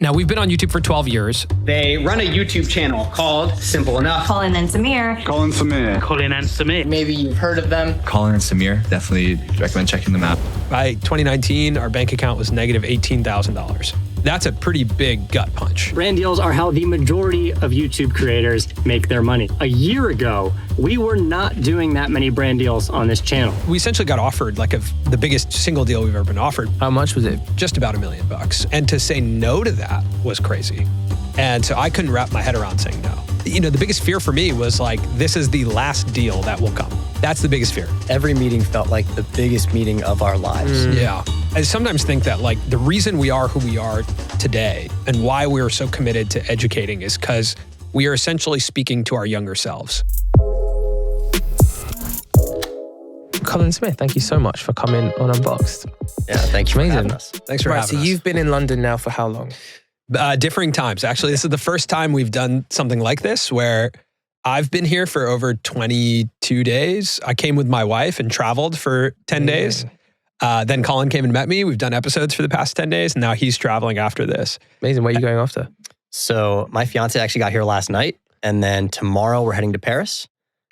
Now, we've been on YouTube for 12 years. They run a YouTube channel called Simple Enough. Colin and Samir. Colin and Samir. Colin and Samir. Maybe you've heard of them. Colin and Samir, definitely recommend checking them out. By 2019, our bank account was negative $18,000. That's a pretty big gut punch. Brand deals are how the majority of YouTube creators make their money. A year ago, we were not doing that many brand deals on this channel. We essentially got offered like the biggest single deal we've ever been offered. How much was it? Just about $1 million. And to say no to that was crazy. And so I couldn't wrap my head around saying no. You know, the biggest fear for me was like, this is the last deal that will come. That's the biggest fear. Every meeting felt like the biggest meeting of our lives. Yeah. I sometimes think that like the reason we are who we are today and why we're so committed to educating is because we are essentially speaking to our younger selves. Colin Smith, thank you so much for coming on Unboxed. Yeah, thank you for having us. Thanks for having So us. you've been in London now for how long? Differing times. Actually, this is the first time we've done something like this where I've been here for over 22 days. I came with my wife and traveled for 10 days. Then Colin came and met me. We've done episodes for the past 10 days, and now he's traveling after this. Amazing. Where are you going after? So my fiance actually got here last night, and then tomorrow we're heading to Paris,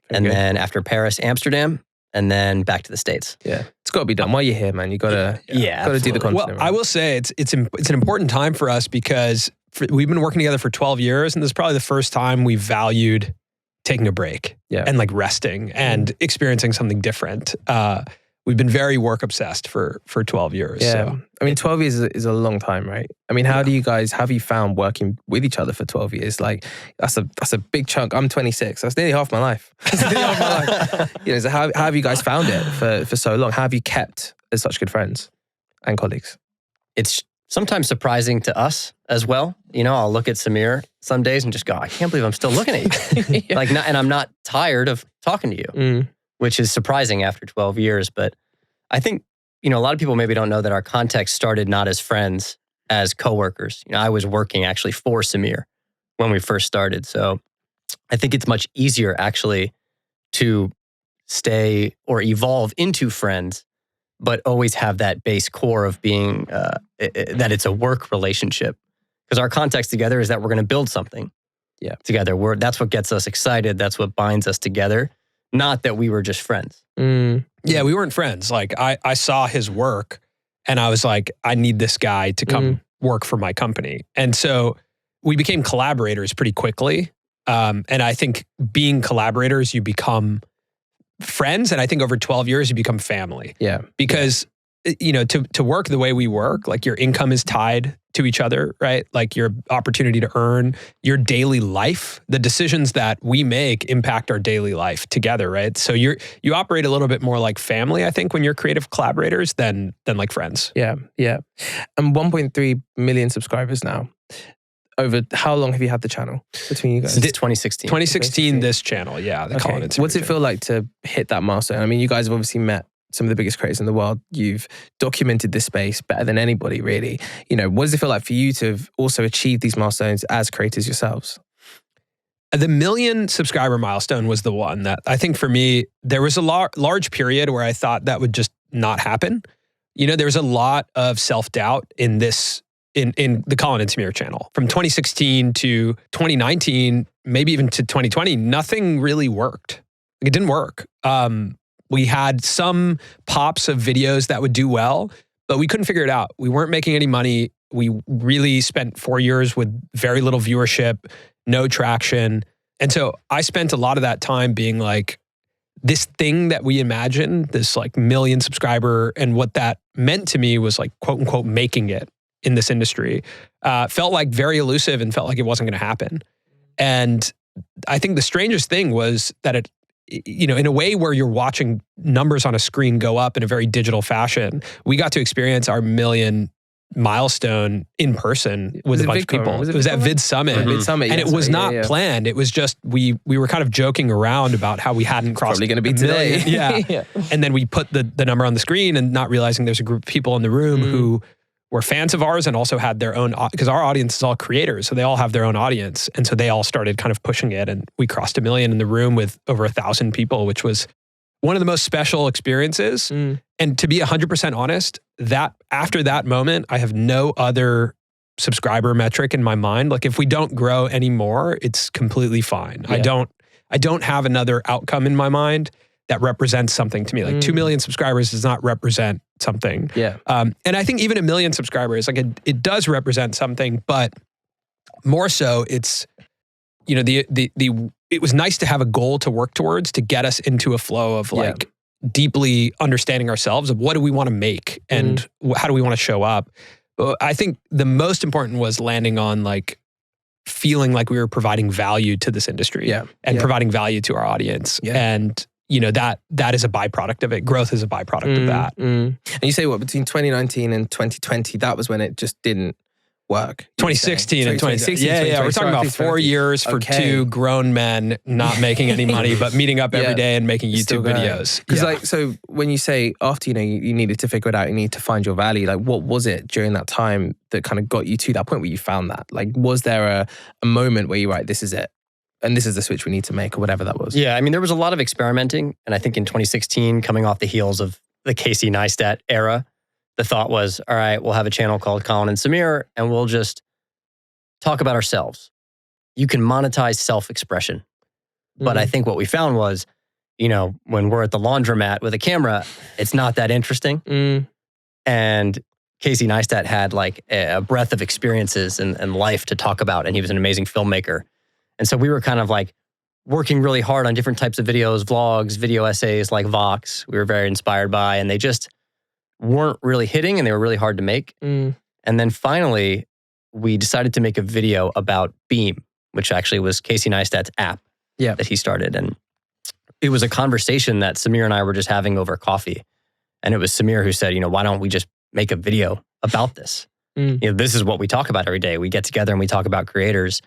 and then after Paris, Amsterdam, and then back to the States. Yeah, it's got to be done. While you're here, man, you gotta do the absolutely. continent. Well, I will say it's an important time for us because we've been working together for 12 years, and this is probably the first time we've valued taking a break and like resting and experiencing something different. We've been very work obsessed for 12 years. Yeah. So. I mean, 12 years is a long time, right? I mean, how have you found working with each other for 12 years? Like, that's a big chunk. I'm 26. That's nearly half my life. You know, so how have you guys found it for so long? How have you kept as such good friends and colleagues? It's sometimes surprising to us as well. You know, I'll look at Samir some days and just go, I can't believe I'm still looking at you. And I'm not tired of talking to you. Which is surprising after 12 years. But I think, you know, a lot of people maybe don't know that our context started not as friends, as coworkers. You know, I was working actually for Samir when we first started. So I think it's much easier actually to stay or evolve into friends, but always have that base core of being, that it's a work relationship. Because our context together is that we're going to build something together. That's what gets us excited. That's what binds us together. Not that we were just friends. Yeah, we weren't friends. Like I saw his work and I was like, I need this guy to come work for my company. And so we became collaborators pretty quickly. And I think being collaborators, you become friends. And I think over 12 years, you become family. Yeah. Because, you know, to work the way we work, like your income is tied to each other, right? Like your opportunity to earn, your daily life, the decisions that we make impact our daily life together, right? So you operate a little bit more like family, I think, when you're creative collaborators than like friends. Yeah, yeah. And 1.3 million subscribers now. Over how long have you had the channel between you guys? Since 2016. 2016, this channel, yeah. The Colin and Samir What's it feel like to hit that milestone? I mean, you guys have obviously met some of the biggest creators in the world. You've documented this space better than anybody, really. You know, what does it feel like for you to have also achieved these milestones as creators yourselves? The 1 million subscriber milestone was the one that I think for me, there was a large period where I thought that would just not happen. You know, there was a lot of self-doubt in this, in the Colin and Samir channel. From 2016 to 2019, maybe even to 2020, nothing really worked. Like, it didn't work. We had some pops of videos that would do well, but we couldn't figure it out. We weren't making any money. We really spent 4 years with very little viewership, no traction. And so I spent a lot of that time being like, this thing that we imagined, this like 1 million subscriber, and what that meant to me was like, quote unquote, making it in this industry, felt like very elusive and felt like it wasn't going to happen. And I think the strangest thing was that it, you know, in a way where you're watching numbers on a screen go up in a very digital fashion, we got to experience our 1 million milestone in person with a bunch of people. It was at Vid Summit. And it was not planned. It was just, we were kind of joking around about how we hadn't crossed probably going to be today. Yeah. And then we put the number on the screen and not realizing there's a group of people in the room who were fans of ours and also had their own, because our audience is all creators, so they all have their own audience. And so they all started kind of pushing it, and we crossed 1 million in the room with over 1,000 people, which was one of the most special experiences. And to be 100% honest, that after that moment, I have no other subscriber metric in my mind. Like if we don't grow anymore, it's completely fine. I don't have another outcome in my mind that represents something to me. Like 2 million subscribers does not represent something. Yeah. And I think even 1 million subscribers, like it does represent something, but more so it's, you know, it was nice to have a goal to work towards to get us into a flow of like deeply understanding ourselves of what do we want to make and how do we want to show up. But I think the most important was landing on like feeling like we were providing value to this industry and providing value to our audience. And you know, that is a byproduct of it. Growth is a byproduct of that. And you say what, between 2019 and 2020, that was when it just didn't work? 2016 and 2016. Yeah. We're talking about 4 years for two grown men not making any money, but meeting up every day and making YouTube videos. Because like, so when you say after, you know, you needed to figure it out, you need to find your value, like what was it during that time that kind of got you to that point where you found that? Like, was there a moment where you're right, this is it? And this is the switch we need to make, or whatever that was. Yeah, I mean, there was a lot of experimenting. And I think in 2016, coming off the heels of the Casey Neistat era, the thought was, all right, we'll have a channel called Colin and Samir, and we'll just talk about ourselves. You can monetize self-expression. But I think what we found was, you know, when we're at the laundromat with a camera, it's not that interesting. And Casey Neistat had like a breadth of experiences and life to talk about, and he was an amazing filmmaker. And so we were kind of like working really hard on different types of videos, vlogs, video essays like Vox, we were very inspired by, and they just weren't really hitting and they were really hard to make. And then finally, we decided to make a video about Beam, which actually was Casey Neistat's app that he started. And it was a conversation that Samir and I were just having over coffee. And it was Samir who said, you know, why don't we just make a video about this? You know, this is what we talk about every day. We get together and we talk about creators.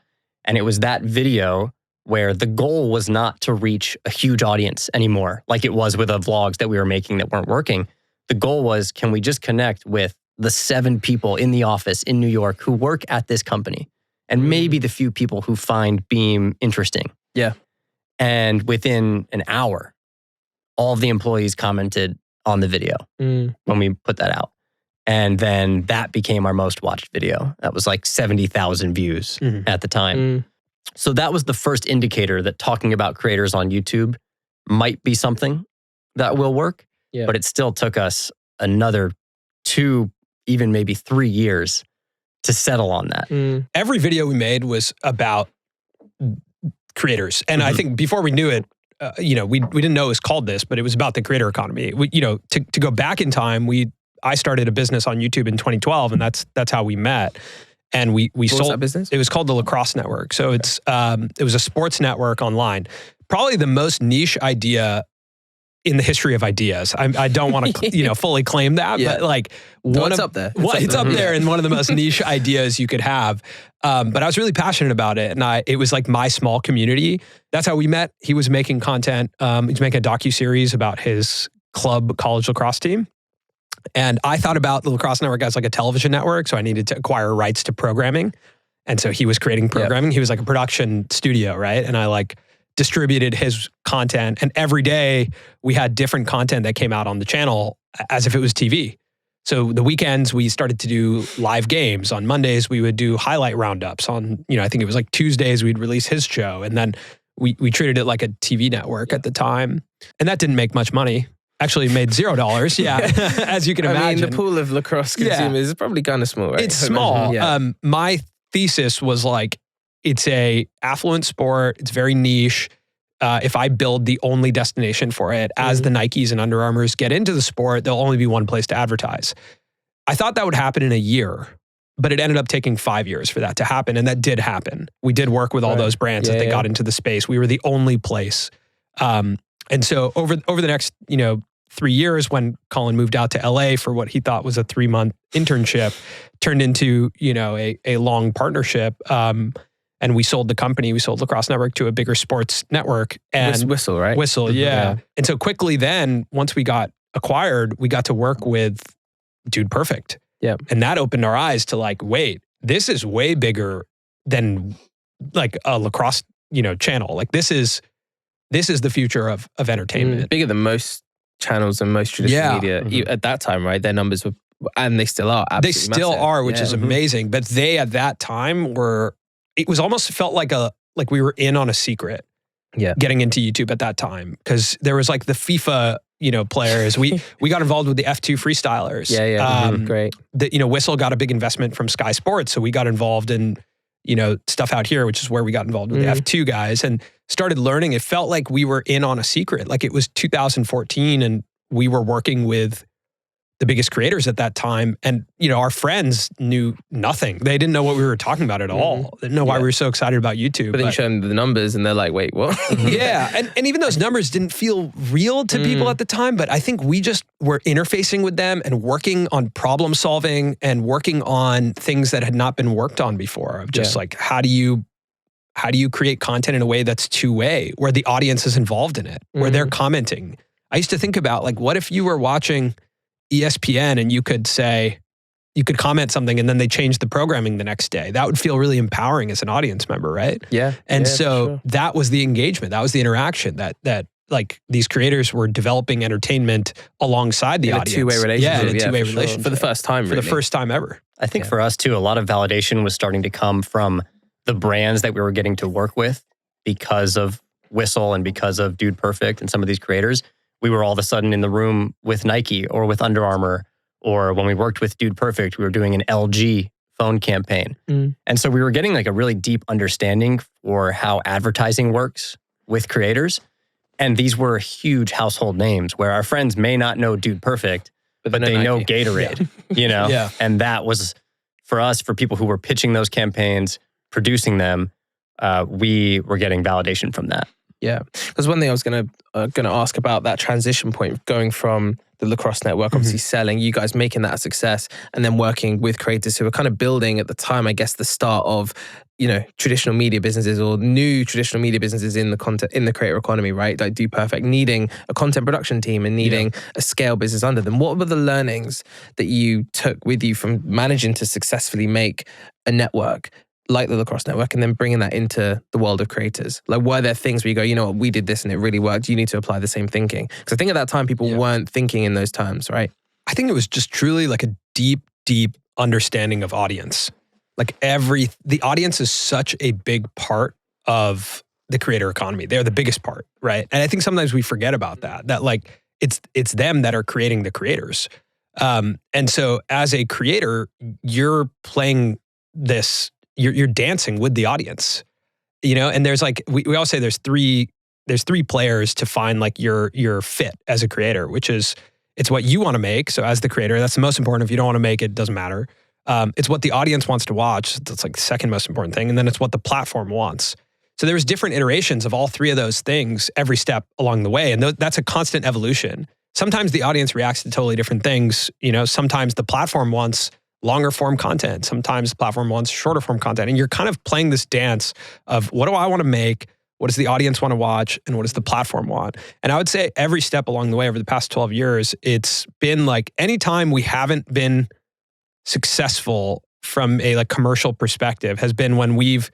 And it was that video where the goal was not to reach a huge audience anymore, like it was with the vlogs that we were making that weren't working. The goal was, can we just connect with the 7 people in the office in New York who work at this company, and maybe the few people who find Beam interesting? Yeah. And within an hour, all of the employees commented on the video when we put that out. And then that became our most watched video. That was like 70,000 views at the time. So that was the first indicator that talking about creators on YouTube might be something that will work. But it still took us another 2, even maybe 3 years to settle on that. Every video we made was about creators. And I think before we knew it, you know, we didn't know it was called this, but it was about the creator economy. You know, to go back in time, I started a business on YouTube in 2012, and that's how we met. And we what sold was that business. It was called the Lacrosse Network. So it was a sports network online. Probably the most niche idea in the history of ideas. I don't want to fully claim that, but like it's up there. It's up there and one of the most niche ideas you could have. But I was really passionate about it, and it was like my small community. That's how we met. He was making content. He was making a docuseries about his club college lacrosse team. And I thought about the Lacrosse Network as like a television network, so I needed to acquire rights to programming. And so he was creating programming. He was like a production studio, right? And I like distributed his content. And every day we had different content that came out on the channel as if it was TV. So the weekends we started to do live games. On Mondays we would do highlight roundups. On, you know, I think it was like Tuesdays we'd release his show. And then we treated it like a TV network at the time. And that didn't make much money. Actually made $0, as you can imagine. I mean, the pool of lacrosse consumers is probably kind of small, right? It's small. My thesis was like, it's a affluent sport. It's very niche. If I build the only destination for it, as the Nikes and Under Armours get into the sport, there'll only be one place to advertise. I thought that would happen in a year, but it ended up taking 5 years for that to happen. And that did happen. We did work with all those brands as they got into the space. We were the only place. And so over the next, 3 years, when Colin moved out to LA for what he thought was a 3-month internship, turned into, a long partnership. And we sold the company, we sold Lacrosse Network to a bigger sports network. And Whistle, right? Whistle, yeah. And so quickly then, once we got acquired, we got to work with Dude Perfect. Yeah. And that opened our eyes to like, wait, this is way bigger than like a lacrosse, channel. Like this is the future of entertainment. Bigger than most channels and most traditional media at that time, right? Their numbers were And they still are. They still massive. are, which is amazing. But they at that time it was almost felt like we were in on a secret. Yeah. Getting into YouTube at that time. Because there was like the FIFA, players. We got involved with the F2 freestylers. Yeah. Great. Whistle got a big investment from Sky Sports. So we got involved in, stuff out here, which is where we got involved with the F2 guys and started learning. It felt like we were in on a secret. Like it was 2014 and we were working with the biggest creators at that time. And, our friends knew nothing. They didn't know what we were talking about at all. They didn't know why we were so excited about YouTube. But then you show them the numbers and they're like, wait, what? Yeah. And even those numbers didn't feel real to people at the time, but I think we just were interfacing with them and working on problem solving and working on things that had not been worked on before. Of just like, how do you create content in a way that's two-way, where the audience is involved in it, where they're commenting. I used to think about like, what if you were watching ESPN and you could comment something and then they change the programming the next day? That would feel really empowering as an audience member, right? Yeah. And so that was the engagement. That was the interaction that like these creators were developing entertainment alongside the audience. A two-way relationship. Yeah, in a two-way relationship. For the first time, For the first time ever. I think for us too, a lot of validation was starting to come from the brands that we were getting to work with because of Whistle and because of Dude Perfect and some of these creators. We were all of a sudden in the room with Nike or with Under Armour, or when we worked with Dude Perfect, we were doing an LG phone campaign. And so we were getting like a really deep understanding for how advertising works with creators. And these were huge household names where our friends may not know Dude Perfect, but they know Gatorade, Yeah. And that was for us, for people who were pitching those campaigns, producing them, we were getting validation from that. Yeah, because one thing I was gonna ask about that transition point, going from the Lacrosse Network, obviously selling, you guys making that a success, and then working with creators who were kind of building at the time, I guess, the start of traditional media businesses or new traditional media businesses in the creator economy, right? Like Dude Perfect needing a content production team and needing a scale business under them. What were the learnings that you took with you from managing to successfully make a network like the Lacrosse Network and then bringing that into the world of creators? Like, were there things where you go, you know what, we did this and it really worked, you need to apply the same thinking? Because I think at that time people weren't thinking in those terms, right? I think it was just truly like a deep understanding of audience. Like the audience is such a big part of the creator economy. They're the biggest part, right? And I think sometimes we forget about that like it's them that are creating the creators. And so as a creator, you're playing this, you're dancing with the audience, and there's like, we always say there's three players to find like your fit as a creator, which is, it's what you want to make. So as the creator, that's the most important. If you don't want to make it, it doesn't matter. It's what the audience wants to watch. That's like the second most important thing. And then it's what the platform wants. So there's different iterations of all three of those things every step along the way. And that's a constant evolution. Sometimes the audience reacts to totally different things. Sometimes the platform wants longer form content. Sometimes the platform wants shorter form content. And you're kind of playing this dance of, what do I want to make? What does the audience want to watch? And what does the platform want? And I would say every step along the way over the past 12 years, it's been like, anytime we haven't been successful from a like commercial perspective has been when we've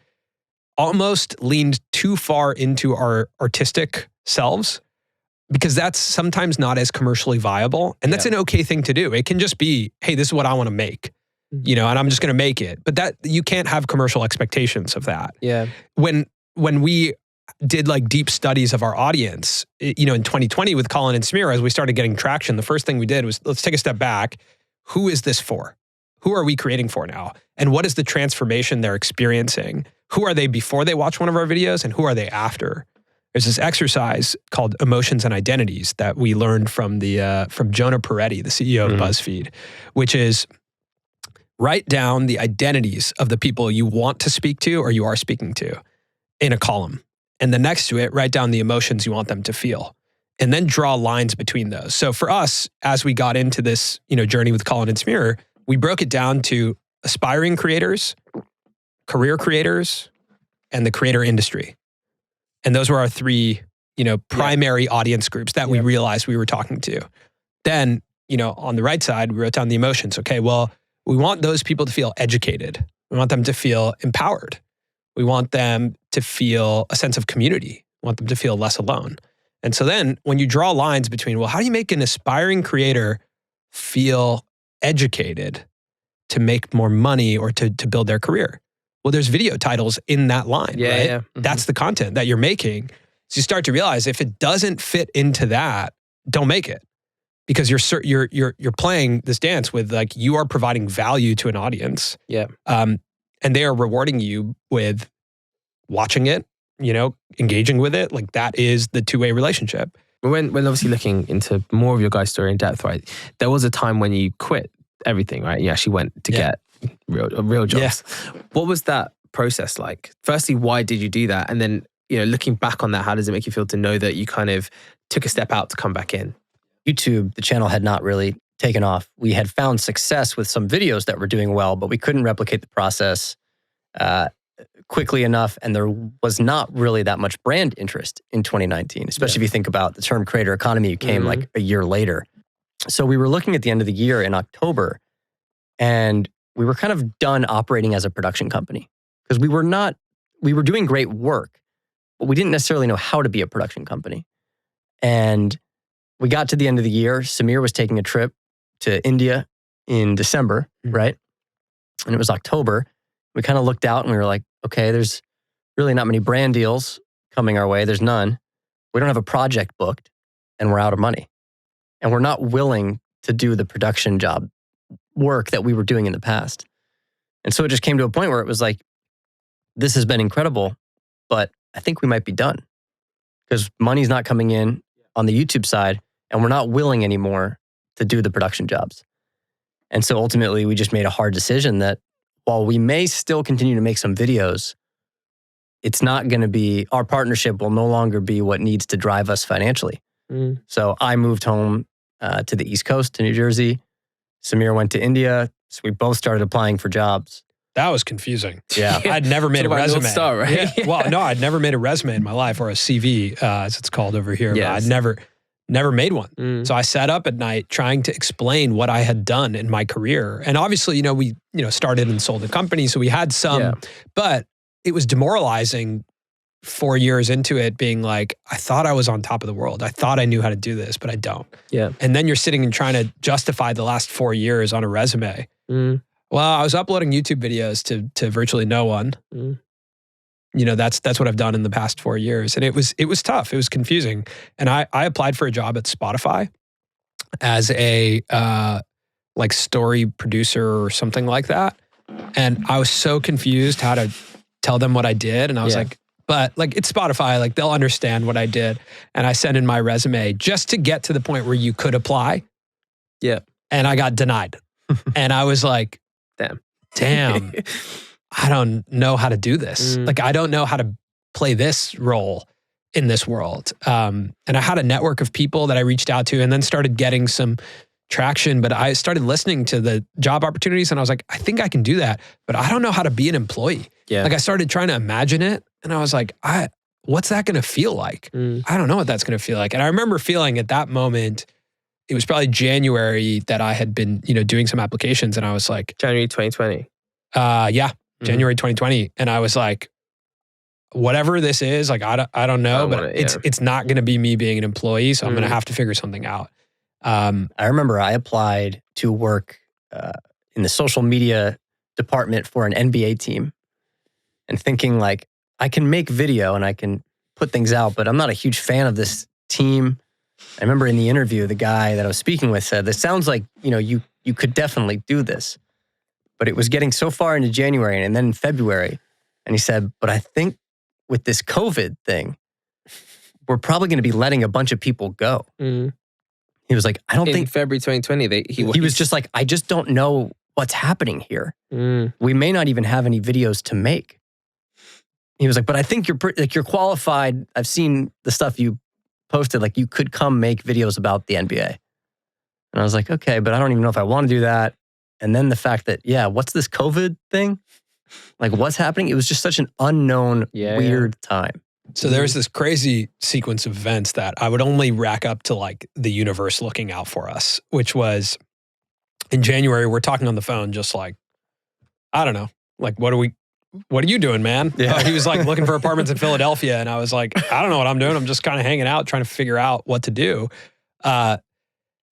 almost leaned too far into our artistic selves, because that's sometimes not as commercially viable. And that's an okay thing to do. It can just be, hey, this is what I want to make, and I'm just going to make it. But that, you can't have commercial expectations of that. Yeah. When we did like deep studies of our audience, in 2020 with Colin and Samir, as we started getting traction, the first thing we did was, let's take a step back. Who is this for? Who are we creating for now? And what is the transformation they're experiencing? Who are they before they watch one of our videos, and who are they after? There's this exercise called Emotions and Identities that we learned from from Jonah Peretti, the CEO of BuzzFeed, which is, write down the identities of the people you want to speak to or you are speaking to in a column. And then next to it, write down the emotions you want them to feel. And then draw lines between those. So for us, as we got into this journey with Colin and Samir, we broke it down to aspiring creators, career creators, and the creator industry. And those were our three, primary audience groups that we realized we were talking to. Then, on the right side, we wrote down the emotions. Okay, well, we want those people to feel educated. We want them to feel empowered. We want them to feel a sense of community. We want them to feel less alone. And so then when you draw lines between, well, how do you make an aspiring creator feel educated to make more money or to build their career? Well, there's video titles in that line, right? Yeah. That's the content that you're making. So you start to realize if it doesn't fit into that, don't make it, because you're playing this dance with, like, you are providing value to an audience. Yeah. And they are rewarding you with watching it, engaging with it. Like, that is the two-way relationship. When obviously looking into more of your guys' story in depth, right? There was a time when you quit everything, right? You actually went to get real jobs. Yeah. What was that process like? Firstly, why did you do that? And then, looking back on that, how does it make you feel to know that you kind of took a step out to come back in? YouTube, the channel had not really taken off. We had found success with some videos that were doing well, but we couldn't replicate the process quickly enough. And there was not really that much brand interest in 2019, especially if you think about the term creator economy came like a year later. So we were looking at the end of the year in October, and we were kind of done operating as a production company, because we were doing great work, but we didn't necessarily know how to be a production company. And we got to the end of the year. Samir was taking a trip to India in December, right? And it was October. We kind of looked out and we were like, okay, there's really not many brand deals coming our way. There's none. We don't have a project booked, and we're out of money. And we're not willing to do the production job work that we were doing in the past. And so it just came to a point where it was like, this has been incredible, but I think we might be done, because money's not coming in on the YouTube side, and we're not willing anymore to do the production jobs. And so ultimately, we just made a hard decision that while we may still continue to make some videos, it's not going to be, our partnership will no longer be what needs to drive us financially. So I moved home to the East Coast, to New Jersey. Samir went to India. So we both started applying for jobs. That was confusing. Yeah. I'd never made a resume. North Star, right? Yeah. Well, no, I'd never made a resume in my life, or a CV, as it's called over here. Yes. But I'd never made one. So I sat up at night trying to explain what I had done in my career. And obviously, we started and sold a company, so we had some, but it was demoralizing 4 years into it, being like, I thought I was on top of the world. I thought I knew how to do this, but I don't. Yeah. And then you're sitting and trying to justify the last 4 years on a resume. Well, I was uploading YouTube videos to virtually no one. That's what I've done in the past 4 years. And it was tough. It was confusing. And I applied for a job at Spotify as a story producer or something like that. And I was so confused how to tell them what I did. And I was like, but it's Spotify, they'll understand what I did. And I sent in my resume just to get to the point where you could apply. Yeah. And I got denied. And I was like, damn, I don't know how to do this. I don't know how to play this role in this world. And I had a network of people that I reached out to, and then started getting some traction. But I started listening to the job opportunities, and I was like, I think I can do that, but I don't know how to be an employee. Yeah. I started trying to imagine it, and I was like, what's that going to feel like? I don't know what that's going to feel like. And I remember feeling at that moment, it was probably January, that I had been, doing some applications, and I was like, January 2020. January 2020. And I was like, whatever this is, I don't know, but it's not going to be me being an employee. So I'm going to have to figure something out. I remember I applied to work in the social media department for an NBA team, and thinking I can make video and I can put things out, but I'm not a huge fan of this team. I remember in the interview, the guy that I was speaking with said, this sounds like, you could definitely do this. But it was getting so far into January and then in February. And he said, but I think with this COVID thing, we're probably going to be letting a bunch of people go. He was like, I don't think February 2020, he was just like, I just don't know what's happening here. We may not even have any videos to make. He was like, but I think you're qualified. I've seen the stuff you posted, you could come make videos about the NBA. And I was like, okay, but I don't even know if I want to do that. And then the fact that, what's this COVID thing? What's happening? It was just such an unknown, weird time. So there was this crazy sequence of events that I would only rack up to the universe looking out for us, which was in January, we're talking on the phone, just I don't know, what are you doing, man? Yeah. He was looking for apartments in Philadelphia. And I was like, I don't know what I'm doing. I'm just kind of hanging out, trying to figure out what to do.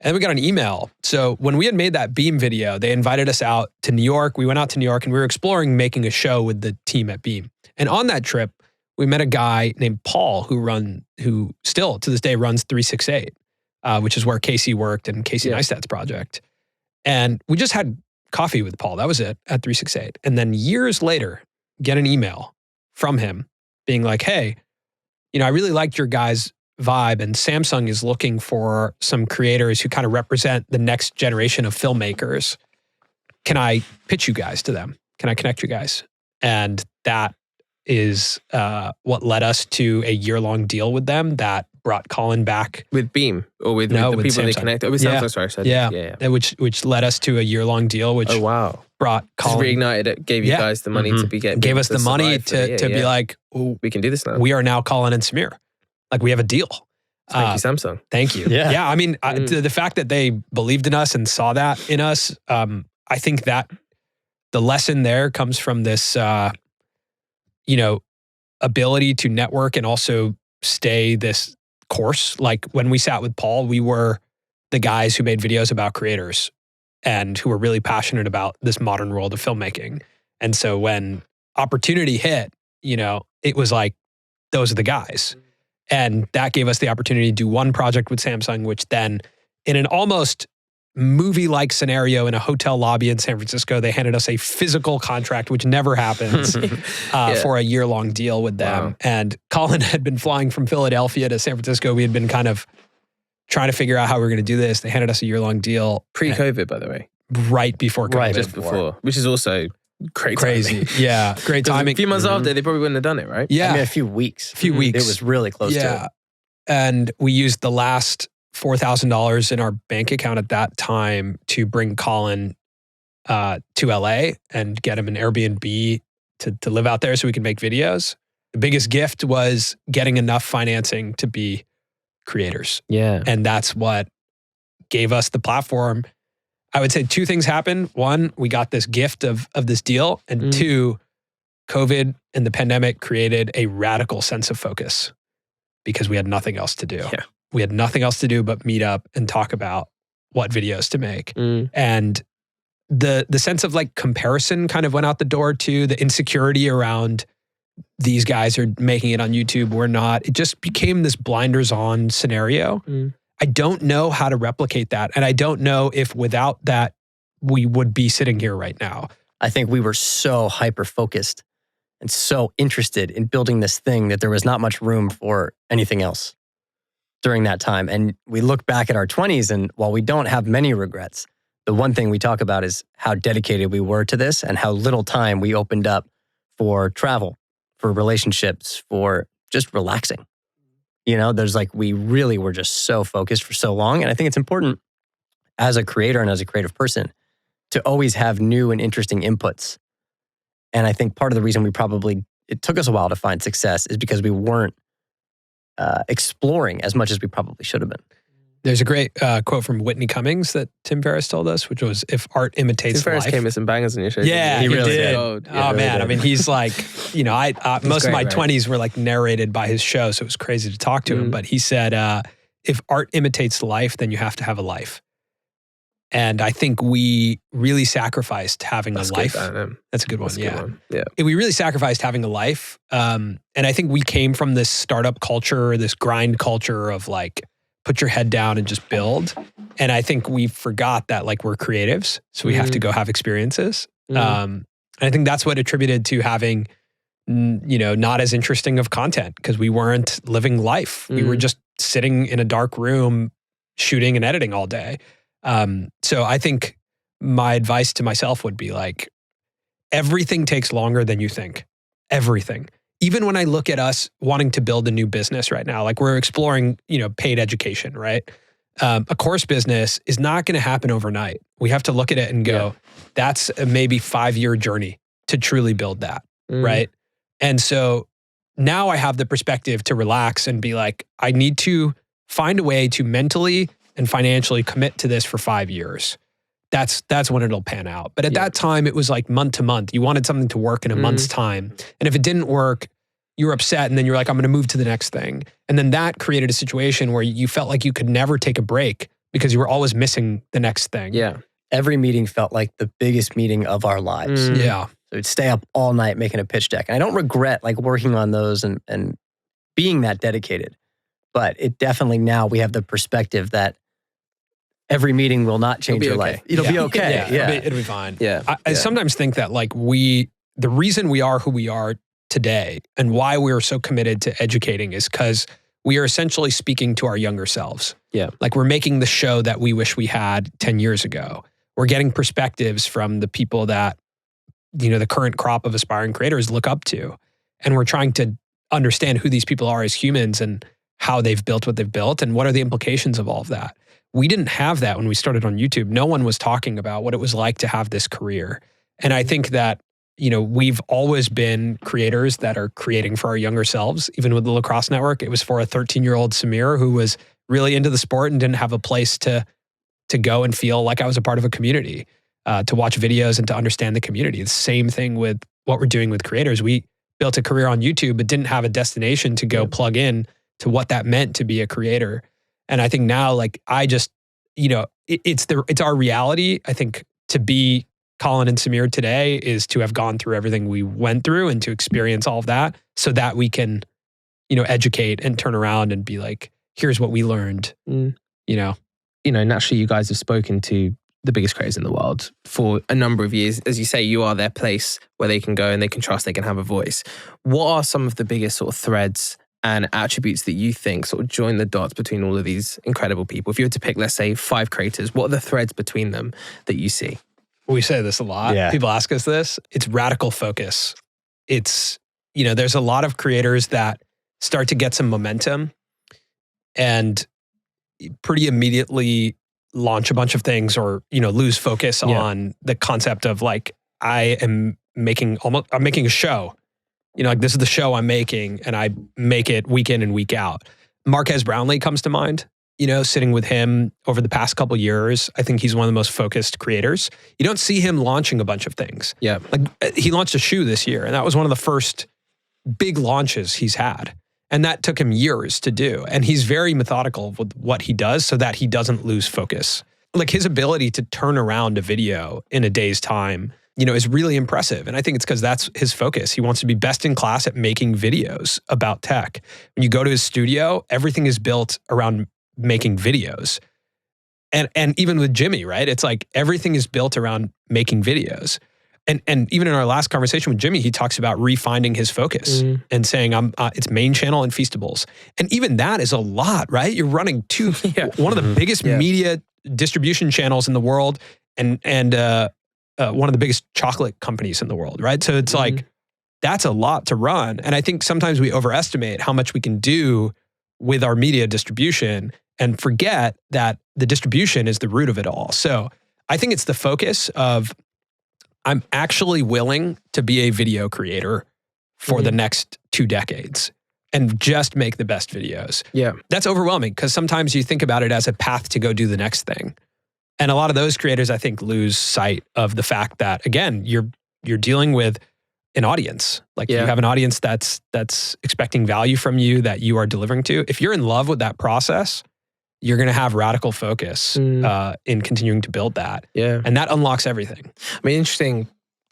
And then we got an email. So when we had made that Beam video, they invited us out to New York. We went out to New York and we were exploring making a show with the team at Beam. And on that trip, we met a guy named Paul who still to this day runs 368, which is where Casey worked and Casey Neistat's project. And we just had coffee with Paul. That was it at 368. And then years later, get an email from him being like, hey, I really liked your guys' vibe, and Samsung is looking for some creators who kind of represent the next generation of filmmakers. Can I pitch you guys to them? Can I connect you guys? And that is what led us to a year-long deal with them that brought Colin back. With Beam or with the people Samsung. they connected? With Samsung, sorry. Yeah. Which led us to a year-long deal, which brought Colin. Reignited it, gave you guys the money to be getting. Gave us the money to be like, we can do this now. We are now Colin and Samir. Like, we have a deal. Thank you, Samsung. Thank you. Yeah. I mean, the fact that they believed in us and saw that in us, I think that the lesson there comes from this, ability to network and also stay this course. Like, when we sat with Paul, we were the guys who made videos about creators and who were really passionate about this modern world of filmmaking. And so when opportunity hit, it was like, those are the guys. And that gave us the opportunity to do one project with Samsung, which then, in an almost movie-like scenario in a hotel lobby in San Francisco, they handed us a physical contract, which never happens, for a year-long deal with them. Wow. And Colin had been flying from Philadelphia to San Francisco. We had been kind of trying to figure out how we were going to do this. They handed us a year-long deal. Pre-COVID, by the way. Right before COVID. Right, just before. Which is also crazy. Yeah, great timing. A few months after, they probably wouldn't have done it, right? Yeah. I mean, a few weeks. It was really close to it. And we used the last $4,000 in our bank account at that time to bring Colin to LA and get him an Airbnb to live out there so we could make videos. The biggest gift was getting enough financing to be creators. Yeah. And that's what gave us the platform. I would say two things happened. One, we got this gift of this deal. And two, COVID and the pandemic created a radical sense of focus because we had nothing else to do. Yeah. We had nothing else to do but meet up and talk about what videos to make. And the sense of like comparison kind of went out the door too. The insecurity around these guys are making it on YouTube, we're not. It just became this blinders on scenario. I don't know how to replicate that. And I don't know if without that, we would be sitting here right now. I think we were so hyper-focused and so interested in building this thing that there was not much room for anything else during that time. And we look back at our 20s, and while we don't have many regrets, the one thing we talk about is how dedicated we were to this and how little time we opened up for travel, for relationships, for just relaxing. There's like, we really were just so focused for so long. And I think it's important as a creator and as a creative person to always have new and interesting inputs. And I think part of the reason it took us a while to find success is because we weren't exploring as much as we probably should have been. There's a great quote from Whitney Cummings that Tim Ferriss told us, which was, if art imitates Tim Ferriss life. came with some bangers in your show. Yeah, he really did. Oh, man. I mean, he's like, most of my 20s were like narrated by his show, so it was crazy to talk to him. But he said, if art imitates life, then you have to have a life. And I think we really sacrificed having a life. That's a good one. Yeah. We really sacrificed having a life. And I think we came from this startup culture, this grind culture of like, put your head down and just build. And I think we forgot that like we're creatives, so we have to go have experiences. And I think that's what attributed to having, not as interesting of content because we weren't living life. We were just sitting in a dark room, shooting and editing all day. So I think my advice to myself would be like, everything takes longer than you think. Everything. Even when I look at us wanting to build a new business right now, like we're exploring, paid education, right? A course business is not going to happen overnight. We have to look at it and go, that's a maybe 5-year journey to truly build that, right? And so now I have the perspective to relax and be like, I need to find a way to mentally and financially commit to this for 5 years. That's when it'll pan out. But at that time, it was like month to month. You wanted something to work in a month's time. And if it didn't work, you were upset. And then you're like, I'm going to move to the next thing. And then that created a situation where you felt like you could never take a break because you were always missing the next thing. Yeah. Every meeting felt like the biggest meeting of our lives. Yeah. So we'd stay up all night making a pitch deck. And I don't regret like working on those and being that dedicated. But it definitely now we have the perspective that every meeting will not change your life. It'll be okay. Yeah. It'll be fine. Yeah. I sometimes think that like the reason we are who we are today and why we're so committed to educating is because we are essentially speaking to our younger selves. Yeah. Like we're making the show that we wish we had 10 years ago. We're getting perspectives from the people that, the current crop of aspiring creators look up to. And we're trying to understand who these people are as humans and how they've built what they've built and what are the implications of all of that. We didn't have that when we started on YouTube. No one was talking about what it was like to have this career. And I think that, we've always been creators that are creating for our younger selves. Even with the Lacrosse Network, it was for a 13-year-old Samir who was really into the sport and didn't have a place to go and feel like I was a part of a community, to watch videos and to understand the community. The same thing with what we're doing with creators. We built a career on YouTube, but didn't have a destination to go plug in to what that meant to be a creator. And I think now, like, I just, it's our reality. I think to be Colin and Samir today is to have gone through everything we went through and to experience all of that so that we can, educate and turn around and be like, here's what we learned, Naturally, you guys have spoken to the biggest creators in the world for a number of years. As you say, you are their place where they can go and they can trust, they can have a voice. What are some of the biggest sort of threads and attributes that you think sort of join the dots between all of these incredible people? If you were to pick, let's say, 5 creators, what are the threads between them that you see? We say this a lot. Yeah. People ask us this. It's radical focus. It's, there's a lot of creators that start to get some momentum and pretty immediately launch a bunch of things or, lose focus on the concept of like, I'm making a show. Like this is the show I'm making and I make it week in and week out. Marquez Brownlee comes to mind. Sitting with him over the past couple years, I think he's one of the most focused creators. You don't see him launching a bunch of things. Yeah. Like he launched a shoe this year and that was one of the first big launches he's had. And that took him years to do. And he's very methodical with what he does so that he doesn't lose focus. Like his ability to turn around a video in a day's time, is really impressive. And I think it's because that's his focus. He wants to be best in class at making videos about tech. When you go to his studio, everything is built around making videos. And even with Jimmy, right? It's like everything is built around making videos. And even in our last conversation with Jimmy, he talks about refining his focus and saying, it's main channel and Feastables. And even that is a lot, right? You're running one of the biggest media distribution channels in the world and one of the biggest chocolate companies in the world, right? So it's like, that's a lot to run. And I think sometimes we overestimate how much we can do with our media distribution and forget that the distribution is the root of it all. So I think it's the focus of, I'm actually willing to be a video creator for the next 2 decades and just make the best videos. Yeah. That's overwhelming because sometimes you think about it as a path to go do the next thing. And a lot of those creators, I think, lose sight of the fact that, again, you're dealing with an audience. Like you have an audience that's expecting value from you that you are delivering to. If you're in love with that process, you're going to have radical focus in continuing to build that. Yeah. And that unlocks everything. I mean, interesting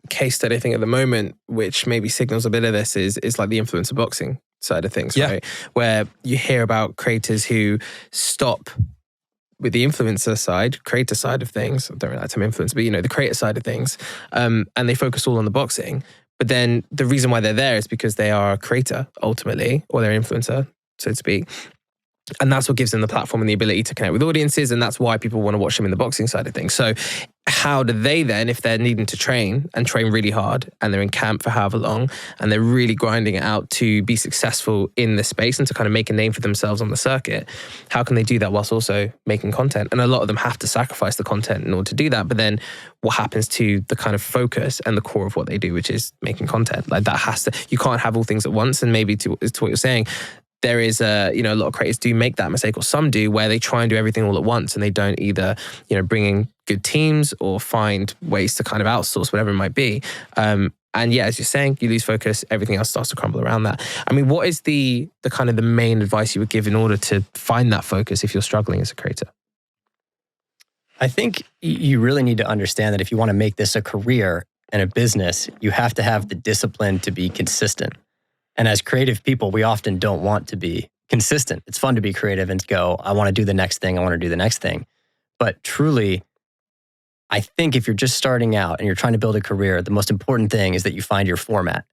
case study, I think, at the moment, which maybe signals a bit of this is like the influencer boxing side of things, right? Where you hear about creators who stop with the influencer side, creator side of things. I don't really like to influence, but the creator side of things. And they focus all on the boxing. But then the reason why they're there is because they are a creator ultimately, or they're an influencer, so to speak. And that's what gives them the platform and the ability to connect with audiences. And that's why people want to watch them in the boxing side of things. So how do they then, if they're needing to train and train really hard and they're in camp for however long and they're really grinding it out to be successful in the space and to kind of make a name for themselves on the circuit, how can they do that whilst also making content? And a lot of them have to sacrifice the content in order to do that. But then what happens to the kind of focus and the core of what they do, which is making content? Like that has to, you can't have all things at once. And maybe to what you're saying, there is a lot of creators do make that mistake, or some do, where they try and do everything all at once and they don't either, bring in good teams or find ways to kind of outsource whatever it might be. And yeah, as you're saying, you lose focus, everything else starts to crumble around that. I mean, what is the kind of the main advice you would give in order to find that focus if you're struggling as a creator? I think you really need to understand that if you want to make this a career and a business, you have to have the discipline to be consistent. And as creative people, we often don't want to be consistent. It's fun to be creative and go, I want to do the next thing. I want to do the next thing. But truly, I think if you're just starting out and you're trying to build a career, the most important thing is that you find your format.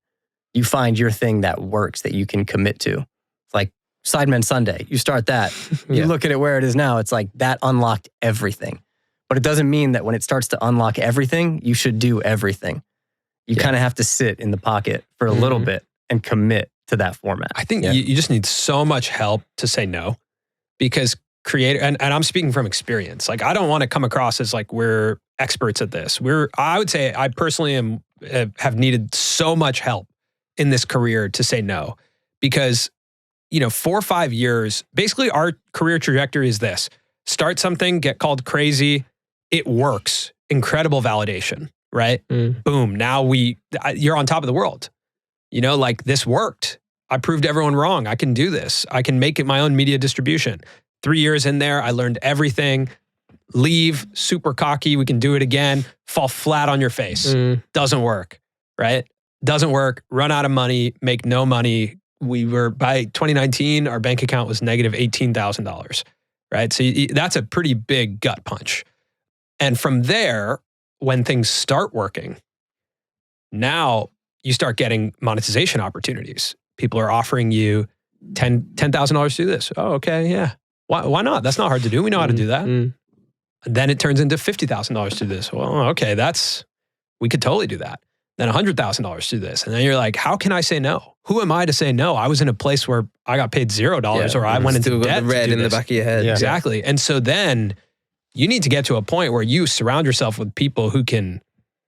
You find your thing that works, that you can commit to. It's like Sidemen Sunday. You start that. You look at it where it is now. It's like that unlocked everything. But it doesn't mean that when it starts to unlock everything, you should do everything. You kind of have to sit in the pocket for a little bit and commit to that format. I think you just need so much help to say no, because and I'm speaking from experience. Like, I don't want to come across as like we're experts at this. I would say I personally have needed so much help in this career to say no, because 4 or 5 years, basically our career trajectory is this: start something, get called crazy, it works, incredible validation, right? Boom, now you're on top of the world. Like, this worked. I proved everyone wrong. I can do this. I can make it my own media distribution. 3 years in there, I learned everything. Leave, super cocky, we can do it again, fall flat on your face. Doesn't work, right? Doesn't work, run out of money, make no money. We were, by 2019, our bank account was negative $18,000, right? So that's a pretty big gut punch. And from there, when things start working, now you start getting monetization opportunities. People are offering you $10,000 to do this. Oh, okay, yeah. Why not? That's not hard to do. We know how to do that. Then it turns into $50,000 to do this. Well, okay, we could totally do that. Then $100,000 to do this. And then you're like, how can I say no? Who am I to say no? I was in a place where I got paid $0 or I went into debt. The red in the back of your head. Exactly. And so then you need to get to a point where you surround yourself with people who can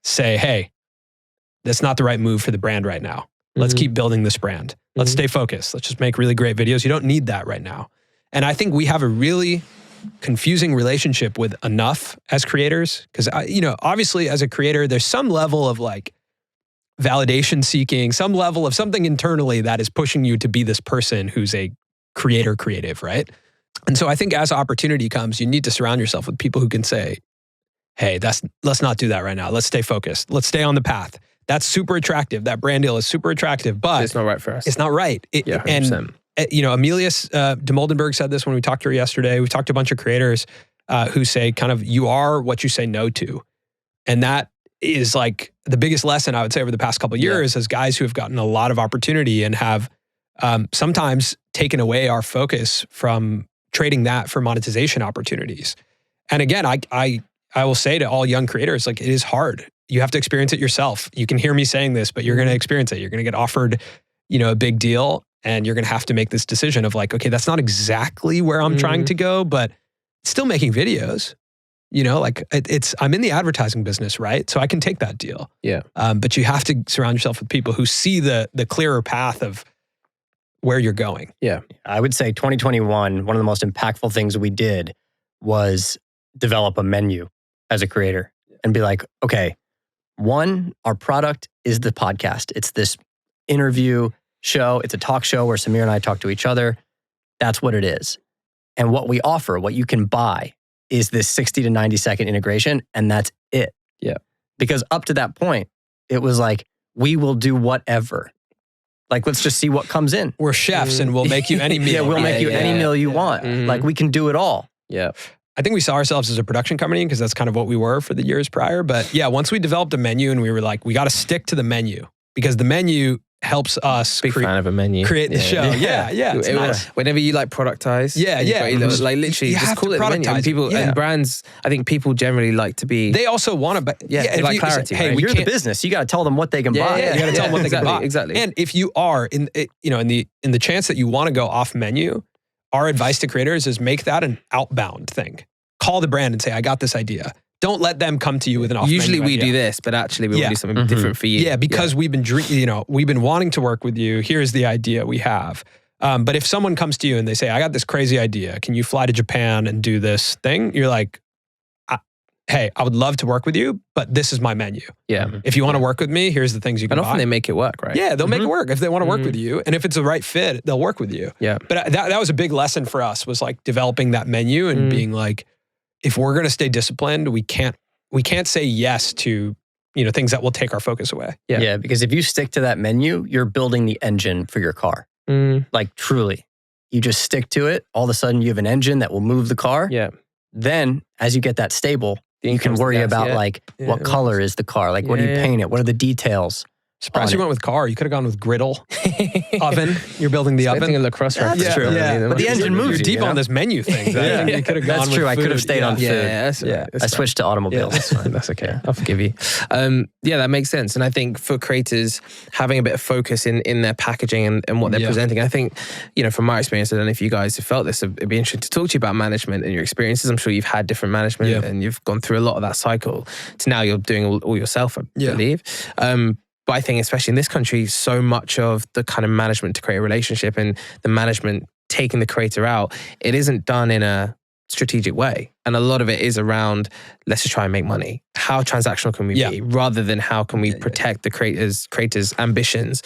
say, hey, that's not the right move for the brand right now. Let's keep building this brand. Let's stay focused. Let's just make really great videos. You don't need that right now. And I think we have a really confusing relationship with enough as creators. Because, obviously as a creator, there's some level of like validation seeking, some level of something internally that is pushing you to be this person who's a creative, right? And so I think as opportunity comes, you need to surround yourself with people who can say, hey, let's not do that right now. Let's stay focused. Let's stay on the path. That's super attractive. That brand deal is super attractive, but it's not right for us. It's not right. 100%. And Amelius de Moldenberg said this when we talked to her yesterday. We talked to a bunch of creators who say kind of, you are what you say no to. And that is like the biggest lesson I would say over the past couple of years as guys who have gotten a lot of opportunity and have sometimes taken away our focus from trading that for monetization opportunities. And again, I will say to all young creators, like, it is hard. You have to experience it yourself. You can hear me saying this, but you're going to experience it. You're going to get offered, a big deal, and you're going to have to make this decision of like, okay, that's not exactly where I'm trying to go, but still making videos. I'm in the advertising business, right? So I can take that deal. Yeah. But you have to surround yourself with people who see the clearer path of where you're going. Yeah. I would say 2021, one of the most impactful things we did was develop a menu as a creator and be like, okay, one, our product is the podcast. It's this interview show. It's a talk show where Samir and I talk to each other. That's what it is. And what we offer, what you can buy, is this 60 to 90 second integration, and that's it. Yeah. Because up to that point, it was like, we will do whatever. Like, let's just see what comes in. We're chefs and we'll make you any meal. Yeah, we'll make you any meal you want. Like, we can do it all. Yeah. I think we saw ourselves as a production company because that's kind of what we were for the years prior. But yeah, once we developed a menu and we were like, we got to stick to the menu because the menu helps us Big fan of a menu. create the show. Yeah. It's nice. Whenever you like productize, like literally just call it the menu. And people and brands, I think people generally like to be. They also want to, but they like clarity. Hey, you're the business. You got to tell them what they can buy. You got to tell them what they can buy. Exactly. And if you are in the chance that you want to go off menu, our advice to creators is make that an outbound thing. Call the brand and say, I got this idea. Don't let them come to you with an off-menu Usually we idea. do this, but actually we want to do something different for you. Yeah, because we've been wanting to work with you. Here's the idea we have. But if someone comes to you and they say, I got this crazy idea. Can you fly to Japan and do this thing? You're like, hey, I would love to work with you, but this is my menu. Yeah. If you want to work with me, here's the things you can buy. And often they make it work, right? Yeah, they'll make it work if they want to work with you. And if it's the right fit, they'll work with you. Yeah. But that was a big lesson for us, was like developing that menu and being like, if we're going to stay disciplined, we can't say yes to, things that will take our focus away. Yeah, because if you stick to that menu, you're building the engine for your car. Like truly. You just stick to it. All of a sudden you have an engine that will move the car. Yeah. Then as you get that stable, you can worry about what color is the car? Like what do you paint it? What are the details? Surprised you went with car. You could have gone with griddle, oven. You're building the oven. Lacrosse That's true. Yeah. But the engine moves. You're deep on this menu thing. You could have gone That's true. with I could have food. stayed on food. Yeah, I switched to automobiles. That's fine. That's okay. I'll forgive you. That makes sense. And I think for creators, having a bit of focus in their packaging and what they're presenting, I think, from my experience, I don't know if you guys have felt this, it'd be interesting to talk to you about management and your experiences. I'm sure you've had different management and you've gone through a lot of that cycle to now you're doing all yourself, I believe. But I think especially in this country, so much of the kind of management to create a relationship and the management taking the creator out, it isn't done in a strategic way. And a lot of it is around, let's just try and make money. How transactional can we be? Rather than how can we protect the creators' ambitions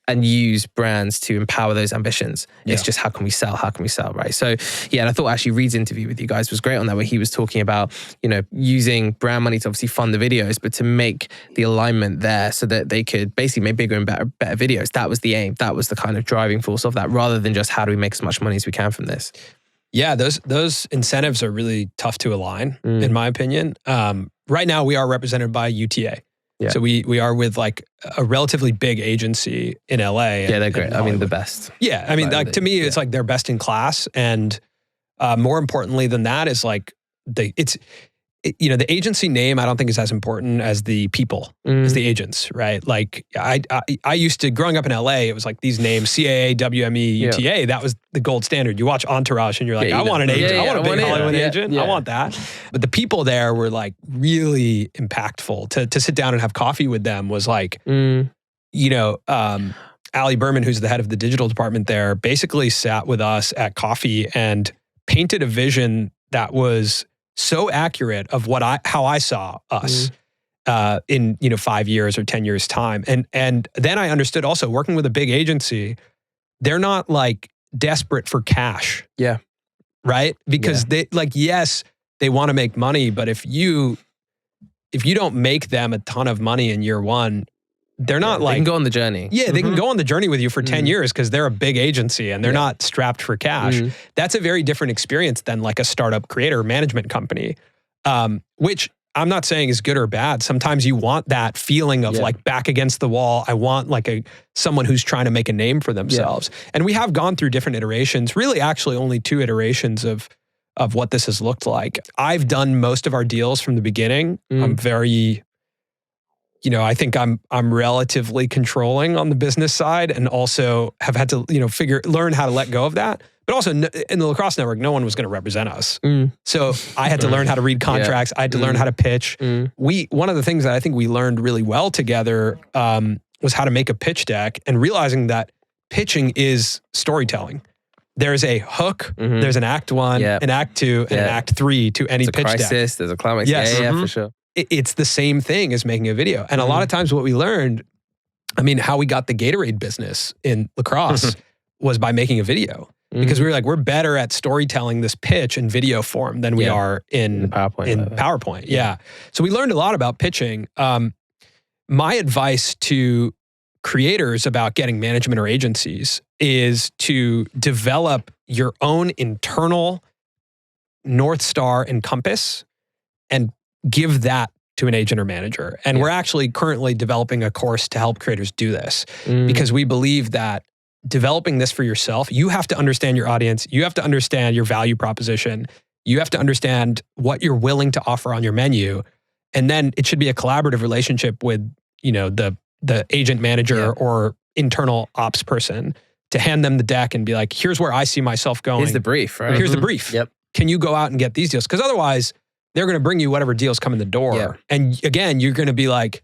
and use brands to empower those ambitions. It's just how can we sell, right? So and I thought actually Reed's interview with you guys was great on that, where he was talking about, using brand money to obviously fund the videos, but to make the alignment there so that they could basically make bigger and better videos. That was the aim. That was the kind of driving force of that, rather than just how do we make as much money as we can from this. Yeah, those incentives are really tough to align, in my opinion. Right now, we are represented by UTA. Yeah. So we are with like a relatively big agency in LA. Yeah, they're great. I mean, the best. Yeah, I mean, like to me, it's like they're best in class, and more importantly than that is like the agency name I don't think is as important as the people, as the agents, right? Like I used to, growing up in LA, it was like these names, CAA, WME, UTA, that was the gold standard. You watch Entourage and you're like, I want an agent. I want a big Hollywood agent. I want that. But the people there were like really impactful. To sit down and have coffee with them was like, Ali Berman, who's the head of the digital department there, basically sat with us at coffee and painted a vision that was so accurate of how I saw us in 5 years or 10 years time. And then I understood also, working with a big agency, they're not like desperate for cash. Yeah. Right? Because they they want to make money, but if you don't make them a ton of money in year one, they're not like... They can go on the journey. Yeah, they can go on the journey with you for 10 years because they're a big agency and they're not strapped for cash. That's a very different experience than like a startup creator management company, which I'm not saying is good or bad. Sometimes you want that feeling of like back against the wall. I want like someone who's trying to make a name for themselves. And we have gone through different iterations, really actually only 2 iterations of what this has looked like. I've done most of our deals from the beginning. I'm very... I think I'm relatively controlling on the business side, and also have had to, learn how to let go of that. But also in the Lacrosse Network, no one was going to represent us. So I had to learn how to read contracts. I had to learn how to pitch. One of the things that I think we learned really well together was how to make a pitch deck, and realizing that pitching is storytelling. There's a hook, there's an act 1, an act 2, and an act 3 to any pitch deck. There's a crisis, there's a climax. Yes. For sure. It's the same thing as making a video. And a lot of times what we learned, how we got the Gatorade business in lacrosse was by making a video. Because we were like, we're better at storytelling this pitch in video form than we are in PowerPoint. Yeah. So we learned a lot about pitching. My advice to creators about getting management or agencies is to develop your own internal North Star and compass and give that to an agent or manager. And we're actually currently developing a course to help creators do this because we believe that developing this for yourself, you have to understand your audience. You have to understand your value proposition. You have to understand what you're willing to offer on your menu. And then it should be a collaborative relationship with, the agent manager or internal ops person to hand them the deck and be like, here's where I see myself going. Here's the brief, right? Here's the brief. Yep. Can you go out and get these deals? Because otherwise, they're going to bring you whatever deals come in the door. Yeah. And again, you're going to be like,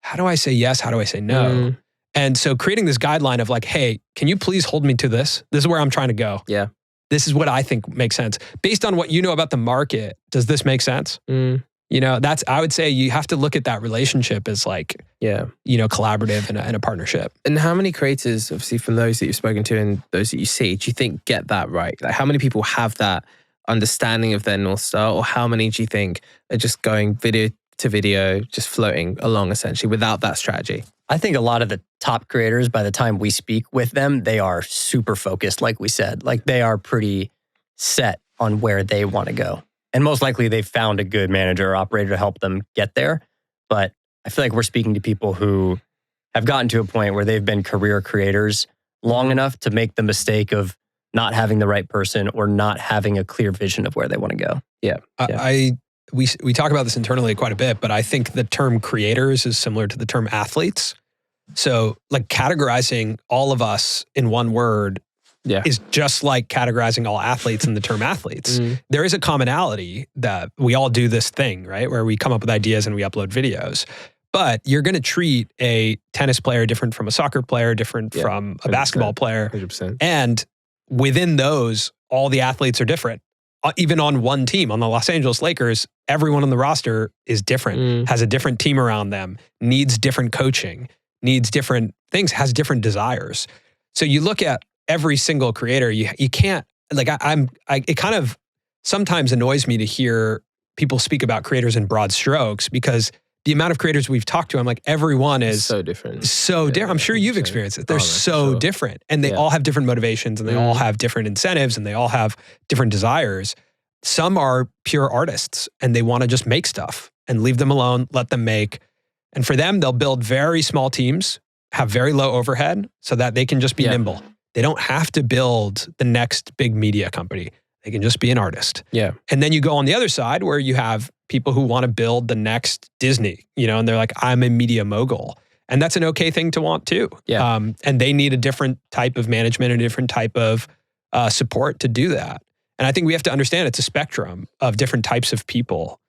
how do I say yes? How do I say no? And so creating this guideline of like, hey, can you please hold me to this? This is where I'm trying to go. Yeah. This is what I think makes sense. Based on what you know about the market, does this make sense? I would say you have to look at that relationship as like, collaborative and a partnership. And how many creators, obviously from those that you've spoken to and those that you see, do you think get that right? Like how many people have that understanding of their North Star, or how many do you think are just going video to video, just floating along essentially without that strategy? I think a lot of the top creators, by the time we speak with them, they are super focused, like we said. Like they are pretty set on where they want to go. And most likely they've found a good manager or operator to help them get there. But I feel like we're speaking to people who have gotten to a point where they've been career creators long enough to make the mistake of not having the right person or not having a clear vision of where they want to go. Yeah. We talk about this internally quite a bit, but I think the term creators is similar to the term athletes. So like categorizing all of us in one word is just like categorizing all athletes in the term athletes. There is a commonality that we all do this thing, right? Where we come up with ideas and we upload videos. But you're going to treat a tennis player different from a soccer player, different from a basketball player. 100%. And within those, all the athletes are different. Even on one team, on the Los Angeles Lakers, everyone on the roster is different, has a different team around them, needs different coaching, needs different things, has different desires. So you look at every single creator, you can't, like it kind of sometimes annoys me to hear people speak about creators in broad strokes, because the amount of creators we've talked to, I'm like, everyone is so different. So different. I'm sure you've experienced it. They're so different. And they all have different motivations, and they all have different incentives, and they all have different desires. Some are pure artists and they want to just make stuff and leave them alone, let them make. And for them, they'll build very small teams, have very low overhead so that they can just be nimble. They don't have to build the next big media company. They can just be an artist. Yeah. And then you go on the other side where you have people who want to build the next Disney, and they're like, I'm a media mogul. And that's an okay thing to want too. Yeah. And they need a different type of management, a different type of support to do that. And I think we have to understand it's a spectrum of different types of people.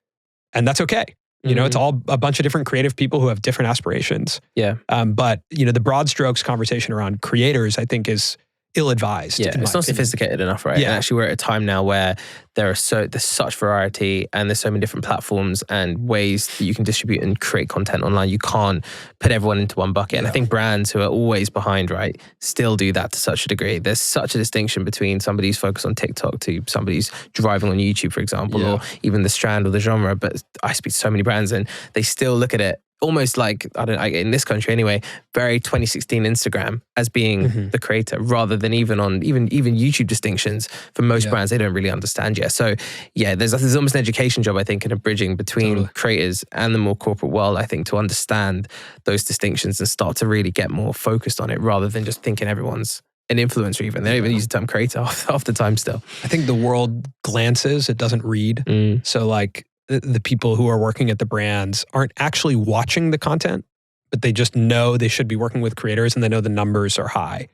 And that's okay. It's all a bunch of different creative people who have different aspirations. Yeah. But, the broad strokes conversation around creators, I think, is ill-advised. Yeah, it's not sophisticated enough, right? Yeah. And actually, we're at a time now where there's such variety, and there's so many different platforms and ways that you can distribute and create content online. You can't put everyone into one bucket. And I think brands who are always behind, right, still do that to such a degree. There's such a distinction between somebody who's focused on TikTok to somebody who's driving on YouTube, for example, or even the strand or the genre. But I speak to so many brands, and they still look at it almost like, in this country anyway, very 2016 Instagram as being the creator, rather than even YouTube distinctions. For most brands, they don't really understand yet. So there's almost an education job, I think, in a bridging between creators and the more corporate world, I think, to understand those distinctions and start to really get more focused on it, rather than just thinking everyone's an influencer even. They don't even use the term creator half the time still. I think the world glances, it doesn't read. So like, the people who are working at the brands aren't actually watching the content, but they just know they should be working with creators, and they know the numbers are high,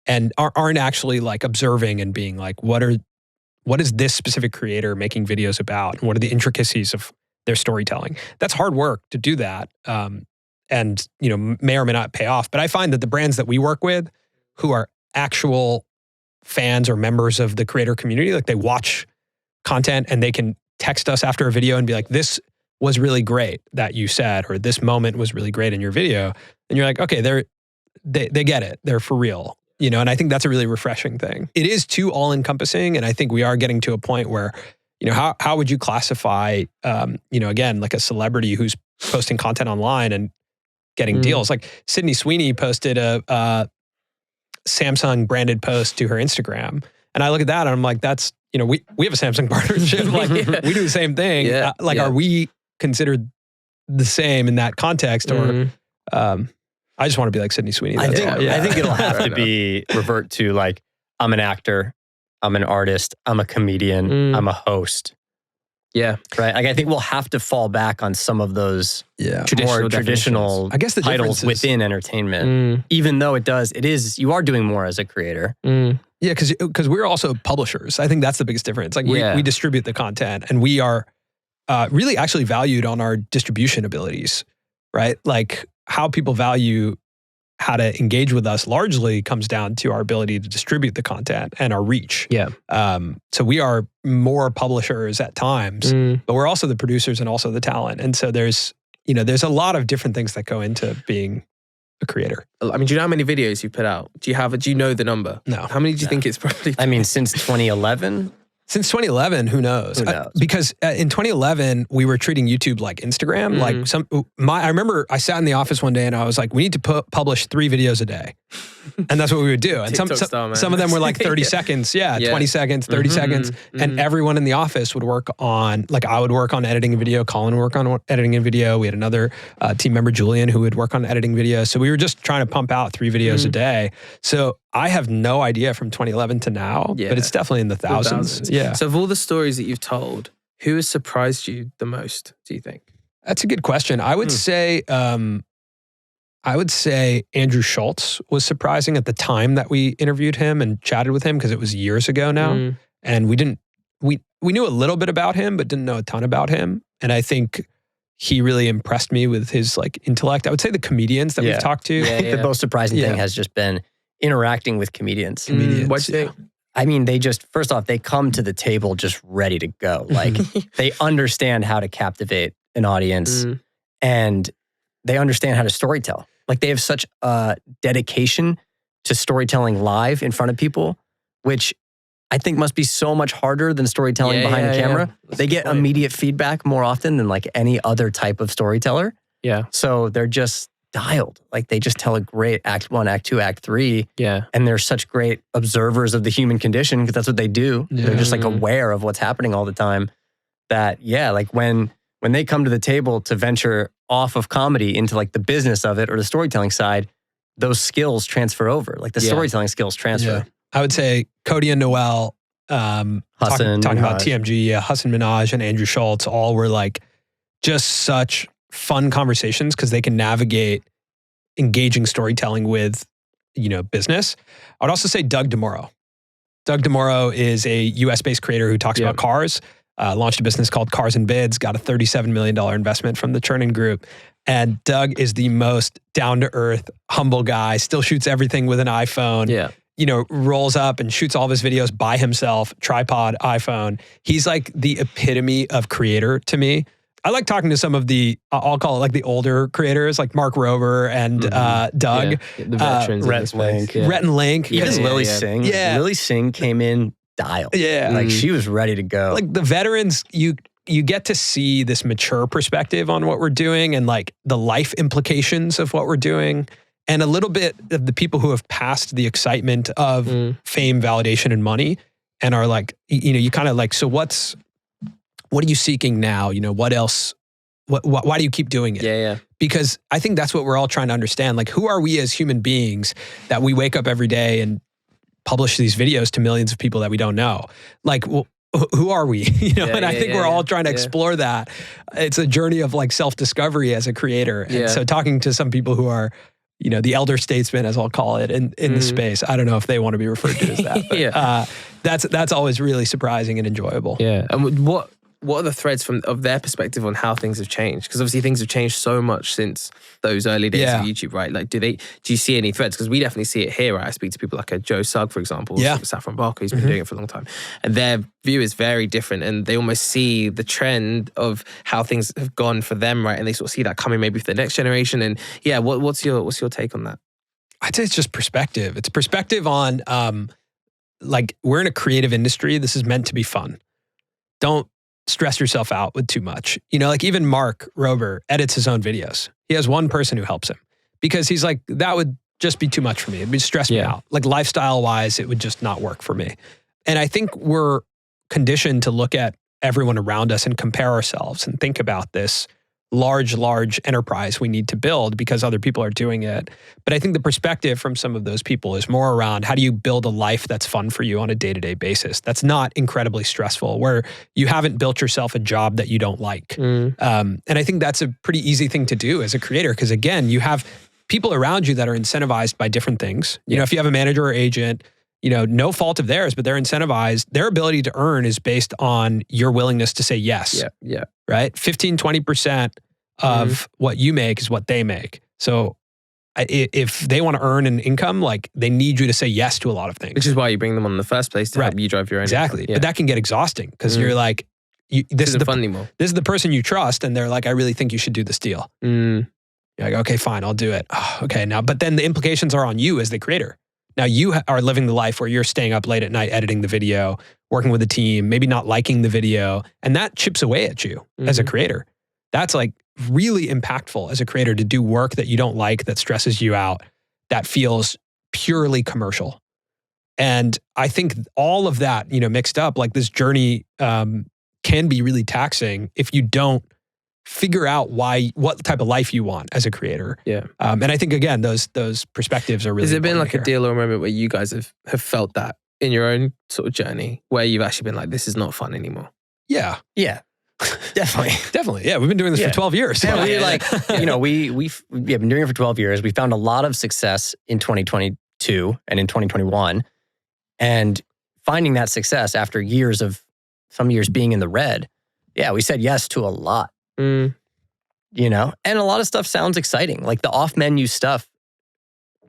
and aren't actually like observing and being like, what is this specific creator making videos about? And what are the intricacies of their storytelling? That's hard work to do that. And may or may not pay off. But I find that the brands that we work with who are actual fans or members of the creator community, like they watch content and they can text us after a video and be like, this was really great that you said, or this moment was really great in your video. And you're like, okay, they get it. They're for real, and I think that's a really refreshing thing. It is too all encompassing. And I think we are getting to a point where, how would you classify, again, like a celebrity who's posting content online and getting deals? Like Sydney Sweeney posted a Samsung branded post to her Instagram. And I look at that and I'm like, that's, we have a Samsung partnership. Like we do the same thing. Are we considered the same in that context? Or I just want to be like Sydney Sweeney. I think it'll have to be revert to like, I'm an actor, I'm an artist, I'm a comedian, I'm a host. Yeah. Right. Like I think we'll have to fall back on some of those traditional I guess the titles within entertainment. Even though you are doing more as a creator. Yeah, because we're also publishers. I think that's the biggest difference. Like we distribute the content, and we are really actually valued on our distribution abilities, right? Like how people value how to engage with us largely comes down to our ability to distribute the content and our reach. Yeah. So we are more publishers at times, but we're also the producers and also the talent. And so there's a lot of different things that go into being a creator. I mean, do you know how many videos you put out? Do you know the number? No. How many do you think it's probably? I mean, since 2011, Since 2011, who knows? Who knows? Because in 2011, we were treating YouTube like Instagram. I remember I sat in the office one day and I was like, we need to publish 3 videos a day. And that's what we would do. And some of them were like 30 seconds. 20 seconds, 30 seconds. And everyone in the office would work on, like I would work on editing a video. Colin would work on editing a video. We had another team member, Julian, who would work on editing video. So we were just trying to pump out 3 videos a day. So I have no idea from 2011 to now, but it's definitely in the thousands. Yeah. So of all the stories that you've told, who has surprised you the most, do you think? That's a good question. I would say Andrew Schultz was surprising at the time that we interviewed him and chatted with him, because it was years ago now. And we knew a little bit about him, but didn't know a ton about him. And I think he really impressed me with his like intellect. I would say the comedians that we've talked to. I think the most surprising thing has just been interacting with comedians. What do you think? I mean, they just, first off, they come to the table just ready to go. Like they understand how to captivate an audience and they understand how to storytell. Like they have such a dedication to storytelling live in front of people, which I think must be so much harder than storytelling behind the camera. They get immediate feedback more often than like any other type of storyteller. Yeah. So they're just dialed. Like they just tell a great act 1, act 2, act 3. Yeah. And they're such great observers of the human condition, because that's what they do. Yeah. They're just like aware of what's happening all the time. That, like when they come to the table to venture off of comedy into like the business of it or the storytelling side, those skills transfer over. Like the storytelling skills transfer. Yeah. I would say Cody and Noel, Hassan, talking about Minhaj. TMG, Hassan Minhaj and Andrew Schultz, all were like just such fun conversations because they can navigate engaging storytelling with, business. I would also say Doug DeMoro. Doug DeMoro is a US-based creator who talks about cars, launched a business called Cars and Bids, got a $37 million investment from the Chernin Group. And Doug is the most down-to-earth, humble guy, still shoots everything with an iPhone. Yeah. Rolls up and shoots all of his videos by himself, tripod, iPhone. He's like the epitome of creator to me. I like talking to some of the, I'll call it like the older creators, like Mark Rober and Doug. Yeah. The veterans. Rhett Link. Rhett and Link. Even Lily Singh. Yeah. Lily Singh came in dialed. Yeah. Like she was ready to go. Like the veterans, you get to see this mature perspective on what we're doing and like the life implications of what we're doing. And a little bit of the people who have passed the excitement of fame, validation, and money and are like, you kind of like, so what are you seeking now? What else? Why do you keep doing it? Yeah. Because I think that's what we're all trying to understand. Like, who are we as human beings that we wake up every day and publish these videos to millions of people that we don't know? Like, well, who are we? And I think we're all trying to explore that. It's a journey of like self-discovery as a creator. And so talking to some people who are, the elder statesmen, as I'll call it, in the space. I don't know if they want to be referred to as that. But that's always really surprising and enjoyable. Yeah. And what are the threads of their perspective on how things have changed? Because obviously things have changed so much since those early days of YouTube, right? Like, do you see any threads? Because we definitely see it here, right? I speak to people like a Joe Sugg, for example, Saffron Barker, who's been doing it for a long time. And their view is very different. And they almost see the trend of how things have gone for them, right? And they sort of see that coming maybe for the next generation. And what's your take on that? I'd say it's just perspective. It's perspective on, like, we're in a creative industry. This is meant to be fun. Don't stress yourself out with too much. Like even Mark Rober edits his own videos. He has one person who helps him because he's like, that would just be too much for me. It would stress me out. Like lifestyle wise, it would just not work for me. And I think we're conditioned to look at everyone around us and compare ourselves and think about this large enterprise we need to build because other people are doing it. But I think the perspective from some of those people is more around how do you build a life that's fun for you on a day-to-day basis that's not incredibly stressful, where you haven't built yourself a job that you don't like. And I think that's a pretty easy thing to do as a creator because, again, you have people around you that are incentivized by different things. If you have a manager or agent, no fault of theirs, but they're incentivized. Their ability to earn is based on your willingness to say yes. Yeah. Right? 15, 20% of what you make is what they make. So if they want to earn an income, like they need you to say yes to a lot of things. Which is why you bring them on in the first place to help you drive your own Exactly. income. But that can get exhausting because you're like, this is fun anymore. This is the person you trust. And they're like, I really think you should do this deal. You're like, okay, fine, I'll do it. Oh, okay, now, but then the implications are on you as the creator Now you are living the life where you're staying up late at night editing the video, working with a team, maybe not liking the video, and that chips away at you as a creator. That's like really impactful as a creator to do work that you don't like, that stresses you out, that feels purely commercial. And I think all of that, mixed up, like this journey can be really taxing if you don't figure out what type of life you want as a creator. Yeah. And I think, again, those perspectives are really Has there been like here. a deal or moment where you guys have felt that in your own sort of journey where you've actually been like, this is not fun anymore? Yeah. Yeah. Definitely. Definitely. Yeah. We've been doing this for 12 years. And we've been doing it for 12 years. We found a lot of success in 2022 and in 2021. And finding that success after some years being in the red, we said yes to a lot. And a lot of stuff sounds exciting. Like the off-menu stuff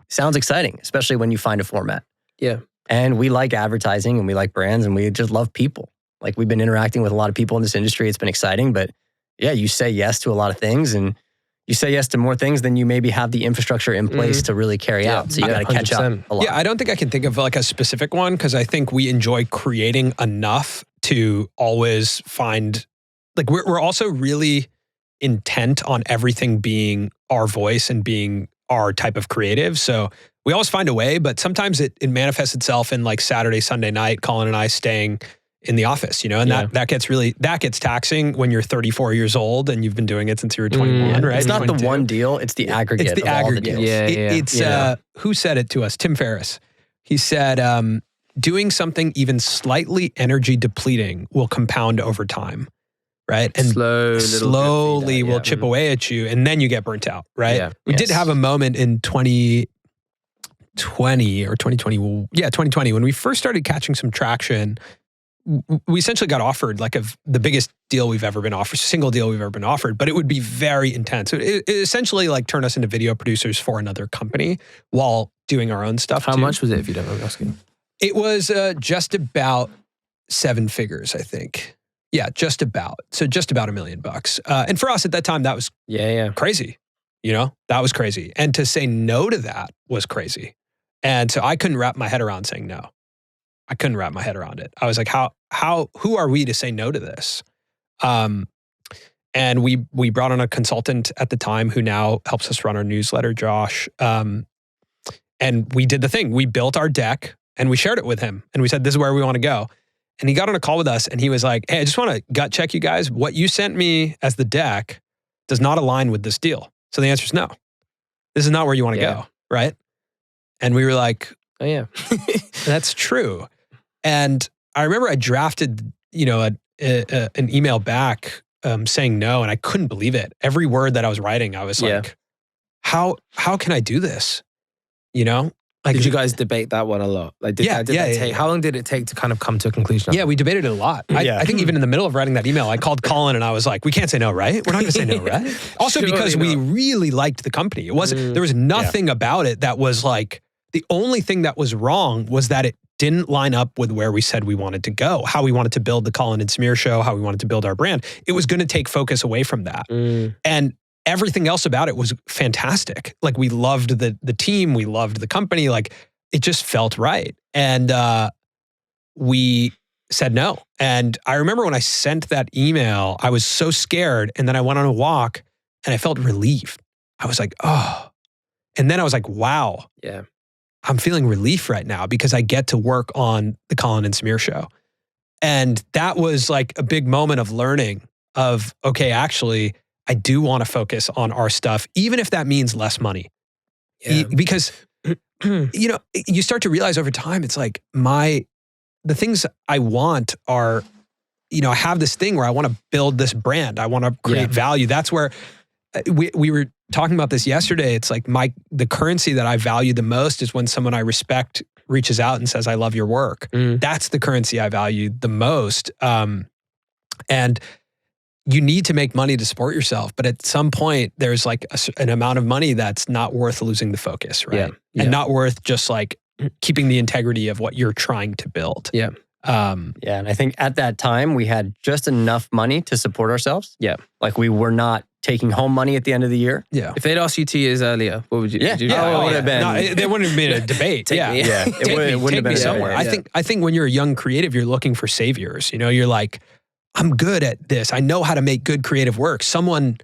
sounds exciting, especially when you find a format. Yeah. And we like advertising and we like brands and we just love people. Like we've been interacting with a lot of people in this industry. It's been exciting, but you say yes to a lot of things and you say yes to more things than you maybe have the infrastructure in place to really carry out. So you got to catch up a lot. Yeah, I don't think I can think of like a specific one because I think we enjoy creating enough to always find, like we're also really intent on everything being our voice and being our type of creative. So we always find a way, but sometimes it manifests itself in like Saturday, Sunday night, Colin and I staying in the office, and that gets taxing when you're 34 years old and you've been doing it since you were 21, right? It's not 22. the one deal, it's the aggregate. It's the of aggregate. All the deals. It's who said it to us? Tim Ferriss. He said, doing something even slightly energy depleting will compound over time, right? And slowly will chip away at you, and then you get burnt out, right? Yeah. We did have a moment in 2020 or 2020, 2020, when we first started catching some traction. We essentially got offered like the biggest deal we've ever been offered, single deal we've ever been offered, but it would be very intense. It essentially like turned us into video producers for another company while doing our own stuff. How much was it, if you don't mind me asking? It was just about 7 figures, I think. Yeah, just about. So just about $1 million. And for us at that time, that was crazy. That was crazy. And to say no to that was crazy. And so I couldn't wrap my head around saying no. I couldn't wrap my head around it. I was like, who are we to say no to this? And we brought on a consultant at the time who now helps us run our newsletter, Josh. And we did the thing. We built our deck and we shared it with him. And we said, this is where we want to go. And he got on a call with us and he was like, hey, I just want to gut check you guys. What you sent me as the deck does not align with this deal. So the answer is no. This is not where you want to go, right? And we were like, oh yeah, that's true. And I remember I drafted, an email back saying no, and I couldn't believe it. Every word that I was writing, I was like, how can I do this? Like, did you guys debate that one a lot? Like, how long did it take to kind of come to a conclusion? Yeah, we debated it a lot. I think even in the middle of writing that email, I called Colin and I was like, we can't say no, right? We're not going to say no, right? Also because we really liked the company. It wasn't, there was nothing about it that was like, the only thing that was wrong was that it didn't line up with where we said we wanted to go, how we wanted to build the Colin and Samir show, how we wanted to build our brand. It was going to take focus away from that. And everything else about it was fantastic. Like we loved the team, we loved the company, like it just felt right. And we said no. And I remember when I sent that email, I was so scared. And then I went on a walk and I felt relieved. I was like, oh. And then I was like, wow. Yeah. I'm feeling relief right now because I get to work on the Colin and Samir show. And that was like a big moment of learning of, okay, actually, I do want to focus on our stuff, even if that means less money. Yeah. Because, you start to realize over time, it's like the things I want are, I have this thing where I want to build this brand. I want to create value. That's where we were talking about this yesterday. It's like the currency that I value the most is when someone I respect reaches out and says, I love your work. That's the currency I value the most. And you need to make money to support yourself. But at some point, there's like an amount of money that's not worth losing the focus, right? And not worth just like keeping the integrity of what you're trying to build. Yeah. And I think at that time we had just enough money to support ourselves. Yeah. Like we were not taking home money at the end of the year. Yeah. If they'd asked you 2 years earlier, what would you? Yeah. Would you Yeah. oh, It would have been. No, there wouldn't have been a debate. Take yeah. me. Yeah. Take me wouldn't have been somewhere. Yeah. I think when you're a young creative, you're looking for saviors. You know, you're like, I'm good at this. I know how to make good creative work. Someone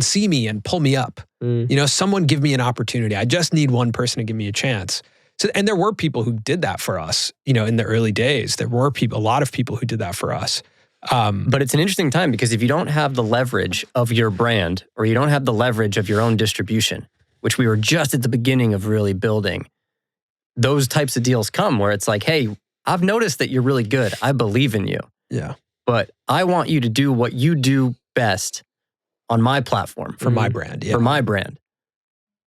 see me and pull me up. You know, someone give me an opportunity. I just need one person to give me a chance. So, and there were people who did that for us, you know, in the early days. There were a lot of people who did that for us. But it's an interesting time because if you don't have the leverage of your brand or you don't have the leverage of your own distribution, which we were just at the beginning of really building, those types of deals come where it's like, hey, I've noticed that you're really good. I believe in you. Yeah. But I want you to do what you do best on my platform. For my brand. Yeah. For my brand.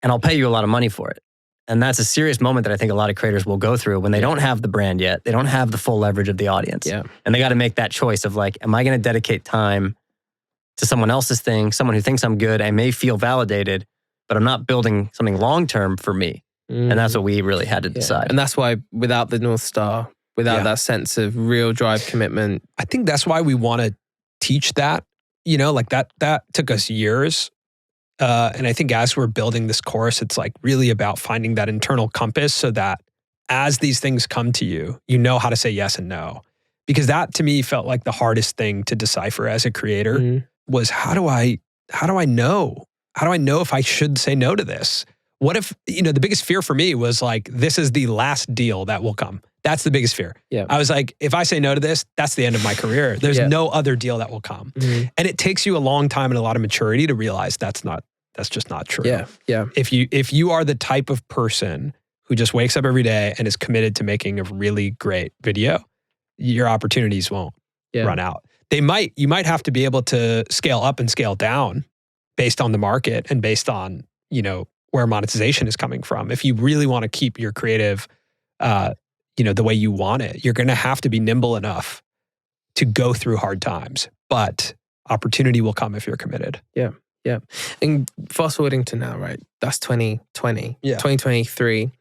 And I'll pay you a lot of money for it. And that's a serious moment that I think a lot of creators will go through when they don't have the brand yet. They don't have the full leverage of the audience. Yeah. And they got to make that choice of like, am I going to dedicate time to someone else's thing, someone who thinks I'm good? I may feel validated, but I'm not building something long-term for me. And that's what we really had to decide. And that's why without the North Star, without that sense of real drive, commitment. I think that's why we want to teach that, you know, like that took us years. And I think as we're building this course, it's like really about finding that internal compass so that as these things come to you, you know how to say yes and no. Because that to me felt like the hardest thing to decipher as a creator was how do I know? How do I know if I should say no to this? What if, you know, the biggest fear for me was like, this is the last deal that will come. That's the biggest fear. Yeah. I was like, if I say no to this, that's the end of my career. There's no other deal that will come. And it takes you a long time and a lot of maturity to realize that's just not true. Yeah. Yeah. If you are the type of person who just wakes up every day and is committed to making a really great video, your opportunities won't run out. You might have to be able to scale up and scale down based on the market and based on, you know, where monetization is coming from. If you really want to keep your creative, you know, the way you want it, you're going to have to be nimble enough to go through hard times. But opportunity will come if you're committed. Yeah. Yeah. And fast forwarding to now, right? That's 2020. Yeah. 2023.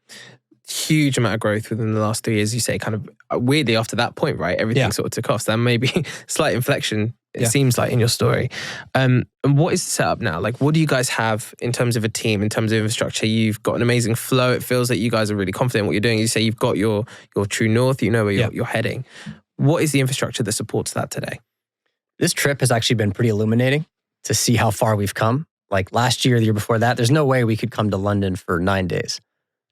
Huge amount of growth within the last 3 years. You say kind of weirdly after that point, right? Everything sort of took off. Then maybe slight inflection, it seems like in your story. And what is the setup now? Like, what do you guys have in terms of a team, in terms of infrastructure? You've got an amazing flow. It feels like you guys are really confident in what you're doing. You say you've got your true north, you know where you're heading. What is the infrastructure that supports that today? This trip has actually been pretty illuminating to see how far we've come. Like last year, the year before that, there's no way we could come to London for 9 days.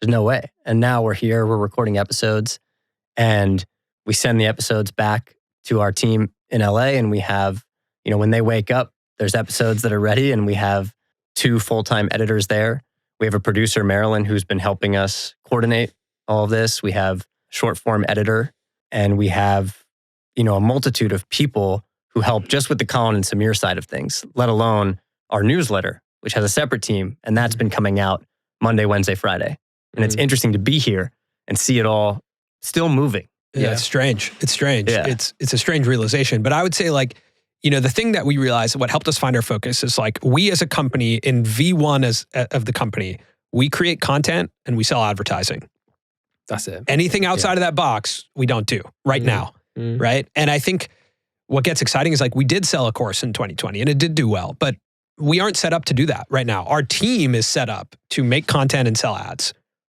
There's no way. And now we're here, we're recording episodes, and we send the episodes back to our team in LA, and we have, you know, when they wake up, there's episodes that are ready, and we have 2 full-time editors there. We have a producer, Marilyn, who's been helping us coordinate all of this. We have a short-form editor, and we have, you know, a multitude of people who help just with the Colin and Samir side of things, let alone our newsletter, which has a separate team, and that's been coming out Monday, Wednesday, Friday. And it's interesting to be here and see it all still moving. Yeah, it's strange. It's strange. Yeah. It's a strange realization. But I would say like, you know, the thing that we realized, what helped us find our focus is like we as a company in V1 of the company, we create content and we sell advertising. That's it. Anything outside of that box, we don't do right now. Right. And I think what gets exciting is like we did sell a course in 2020 and it did do well, but we aren't set up to do that right now. Our team is set up to make content and sell ads.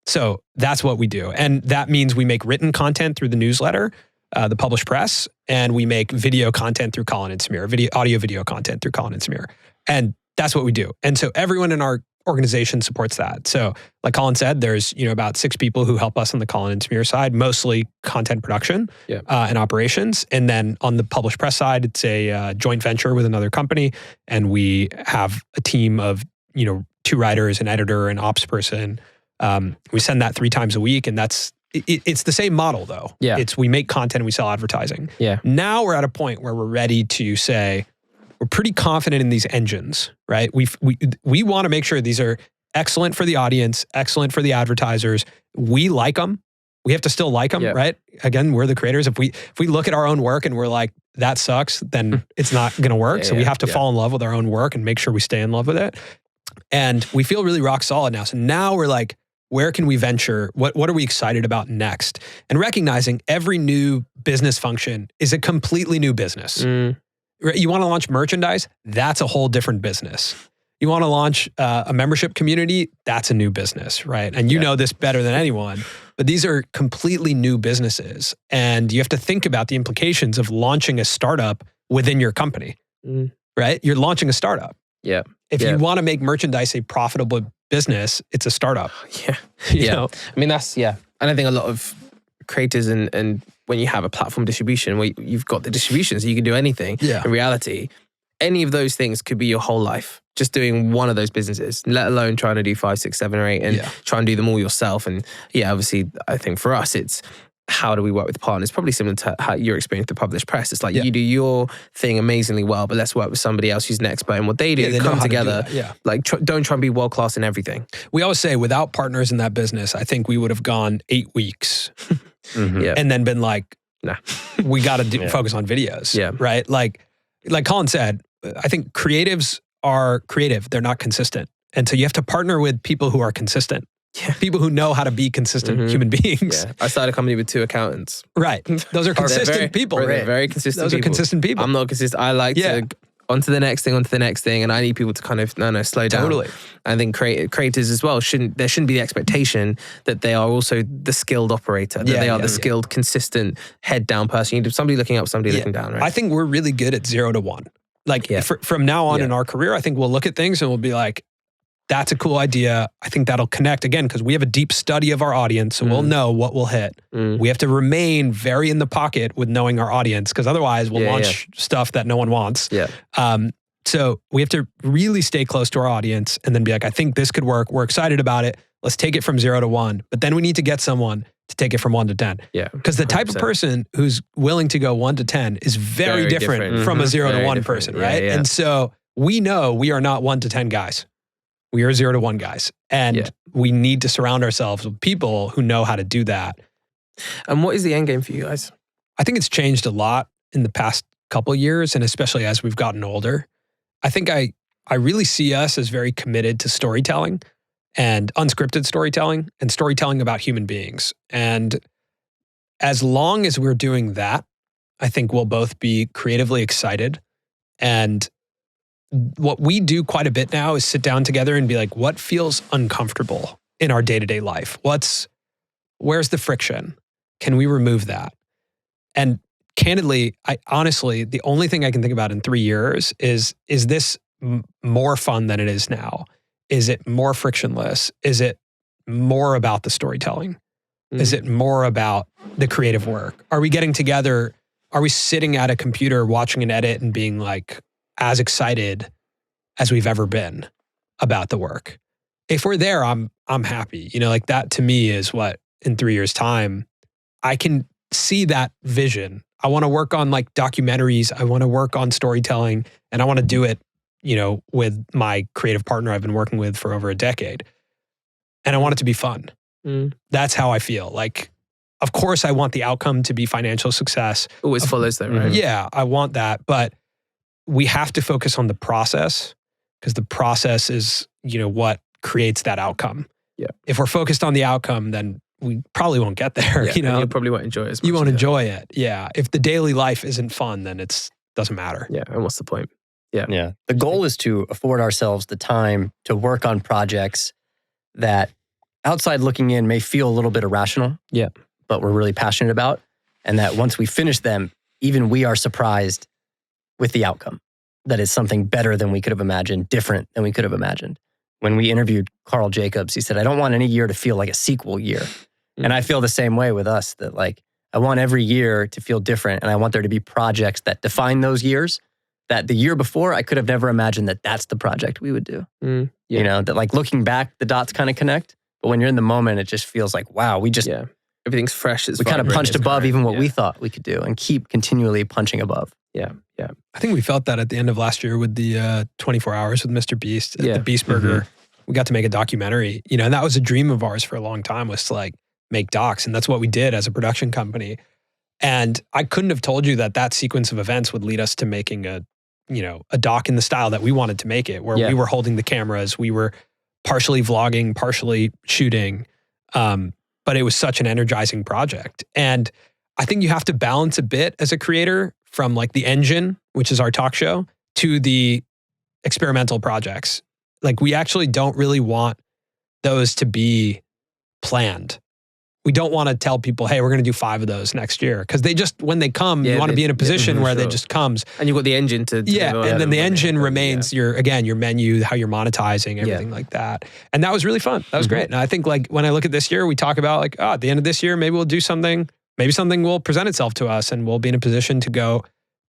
So that's what we do. And that means we make written content through the newsletter, the published press, and we make video content through Colin and Samir, audio video content through Colin and Samir. And that's what we do. And so everyone in our organization supports that. So like Colin said, there's, you know, about 6 people who help us on the Colin and Samir side, mostly content production and operations. And then on the published press side, it's a joint venture with another company. And we have a team of, you know, 2 writers, an editor, an ops person. We send that 3 times a week, and it's the same model though. Yeah. It's we make content and we sell advertising. Yeah. Now we're at a point where we're ready to say, we're pretty confident in these engines, right? We want to make sure these are excellent for the audience, excellent for the advertisers. We like them. We have to still like them, right? Again, we're the creators. If we look at our own work and we're like, that sucks, then it's not going to work. So we have to fall in love with our own work and make sure we stay in love with it. And we feel really rock solid now. So now we're like, where can we venture? What are we excited about next? And recognizing every new business function is a completely new business. You want to launch merchandise? That's a whole different business. You want to launch a membership community? That's a new business, right? And you know this better than anyone, but these are completely new businesses. And you have to think about the implications of launching a startup within your company, right? You're launching a startup. Yeah. If you want to make merchandise a profitable business, it's a startup. Yeah. You know? I mean, that's, And I think a lot of creators and when you have a platform distribution where you've got the distribution so you can do anything, in reality, any of those things could be your whole life. Just doing one of those businesses, let alone trying to do 5, 6, 7, or 8 and try and do them all yourself. And obviously, I think for us, it's how do we work with partners? Probably similar to how your experience with Published Press. It's like you do your thing amazingly well, but let's work with somebody else who's an expert in what they do. They come together. Like don't try and be world class in everything. We always say without partners in that business, I think we would have gone 8 weeks and then been like, nah, we got to focus on videos. Right. Like Colin said, I think creatives are creative. They're not consistent. And so you have to partner with people who are consistent. People who know how to be consistent human beings. I started a company with 2 accountants. Right. Those are consistent people. They're very consistent Those people. are consistent people. I'm not consistent. I like to onto the next thing, and I need people to kind of slow down. Totally. I think creators as well there shouldn't be the expectation that they are also the skilled operator, that they are the skilled, consistent, head down person. You need somebody looking up, somebody looking down, right? I think we're really good at 0 to 1. Like from now on in our career, I think we'll look at things and we'll be like, that's a cool idea. I think that'll connect again because we have a deep study of our audience, so we'll know what will hit. We have to remain very in the pocket with knowing our audience because otherwise we'll launch stuff that no one wants. So we have to really stay close to our audience and then be like, I think this could work. We're excited about it. Let's take it from 0 to 1. But then we need to get someone to take it from 1 to 10. Because the type of person who's willing to go 1 to 10 is very different from a 0 to 1 person, right? And so we know we are not 1 to 10 guys. We are 0 to 1 guys. And we need to surround ourselves with people who know how to do that. And what is the end game for you guys? I think it's changed a lot in the past couple of years, and especially as we've gotten older. I think I really see us as very committed to storytelling and unscripted storytelling and storytelling about human beings. And as long as we're doing that, I think we'll both be creatively excited. And what we do quite a bit now is sit down together and be like, what feels uncomfortable in our day-to-day life? Where's the friction? Can we remove that? And candidly, honestly, the only thing I can think about in 3 years is this more fun than it is now? Is it more frictionless? Is it more about the storytelling? Is it more about the creative work? Are we getting together? Are we sitting at a computer watching an edit and being like as excited as we've ever been about the work? If we're there, I'm happy. Like that to me is what in 3 years' time, I can see that vision. I want to work on like documentaries. I want to work on storytelling, and I want to do it, with my creative partner I've been working with for over a decade. And I want it to be fun. That's how I feel. Like, of course, I want the outcome to be financial success. Always follows that, right? Yeah, I want that. But we have to focus on the process because the process is, what creates that outcome. If we're focused on the outcome, then we probably won't get there. You probably won't enjoy it as much. You won't enjoy it. Yeah. If the daily life isn't fun, then it doesn't matter. Yeah. And what's the point? Yeah. The goal is to afford ourselves the time to work on projects that outside looking in may feel a little bit irrational. But we're really passionate about. And that once we finish them, even we are surprised with the outcome. That is something better than we could have imagined, different than we could have imagined. When we interviewed Carl Jacobs, he said, I don't want any year to feel like a sequel year. And I feel the same way with us, that like, I want every year to feel different. And I want there to be projects that define those years that the year before, I could have never imagined that that's the project we would do. That like looking back, the dots kind of connect. But when you're in the moment, it just feels like, wow, we just... Everything's fresh. We kind of punched above even what we thought we could do and keep continually punching above. I think we felt that at the end of last year with the 24 Hours with Mr. Beast at the Beast Burger. We got to make a documentary, and that was a dream of ours for a long time, was to like make docs. And that's what we did as a production company. And I couldn't have told you that sequence of events would lead us to making a doc in the style that we wanted to make it, where we were holding the cameras, we were partially vlogging, partially shooting. But it was such an energizing project. And I think you have to balance a bit as a creator from like the engine, which is our talk show, to the experimental projects. Like we actually don't really want those to be planned. We don't want to tell people, hey, we're going to do 5 of those next year. Because they just, when they come, you want to be in a position where they just comes. And you've got the engine to and then the engine remains your menu, how you're monetizing, everything like that. And that was really fun. That was great. And I think like when I look at this year, we talk about like, at the end of this year, maybe we'll do something. Maybe something will present itself to us and we'll be in a position to go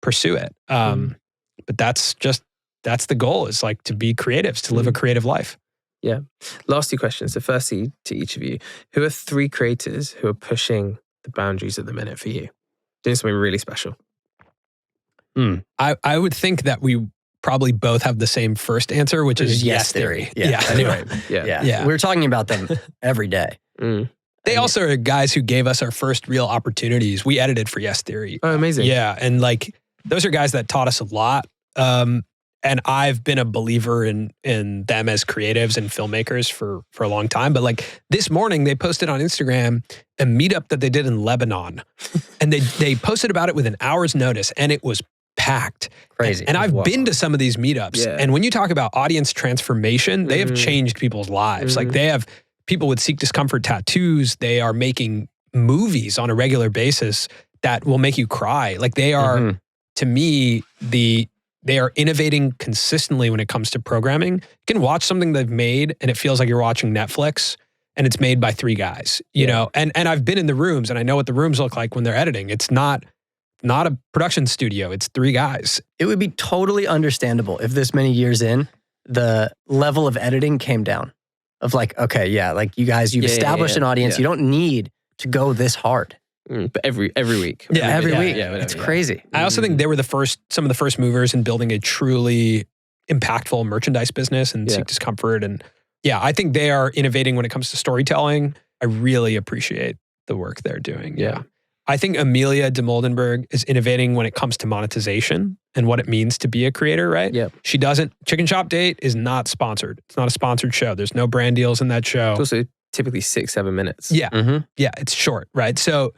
pursue it. But that's the goal, is like to be creatives, to live a creative life. Yeah. Last 2 questions. So firstly, to each of you, who are 3 creators who are pushing the boundaries at the minute for you? Doing something really special. I would think that we probably both have the same first answer, which is yes theory. Yeah. Anyway. Yeah. We're talking about them every day. They also are guys who gave us our first real opportunities. We edited for Yes Theory. Oh, amazing. Yeah. And like, those are guys that taught us a lot. And I've been a believer in them as creatives and filmmakers for a long time. But like this morning, they posted on Instagram a meetup that they did in Lebanon. And they posted about it with an hour's notice, and it was packed. Crazy. And I've been to some of these meetups. Yeah. And when you talk about audience transformation, they have changed people's lives. Like they have people with seek discomfort tattoos. They are making movies on a regular basis that will make you cry. Like they are, to me, they are innovating consistently when it comes to programming. You can watch something they've made and it feels like you're watching Netflix, and it's made by 3 guys, you know? And I've been in the rooms and I know what the rooms look like when they're editing. It's not a production studio. It's 3 guys. It would be totally understandable if this many years in, the level of editing came down. Of like, okay, like you guys, you've established an audience. You don't need to go this hard. But every week. Every week. Yeah, it's crazy. I also think they were some of the first movers in building a truly impactful merchandise business and seek discomfort. And I think they are innovating when it comes to storytelling. I really appreciate the work they're doing. Yeah. I think Amelia de Moldenberg is innovating when it comes to monetization and what it means to be a creator, right? Yeah. She doesn't, Chicken Shop Date is not sponsored. It's not a sponsored show. There's no brand deals in that show. It's also typically 6-7 minutes. Yeah. Yeah, it's short, right? So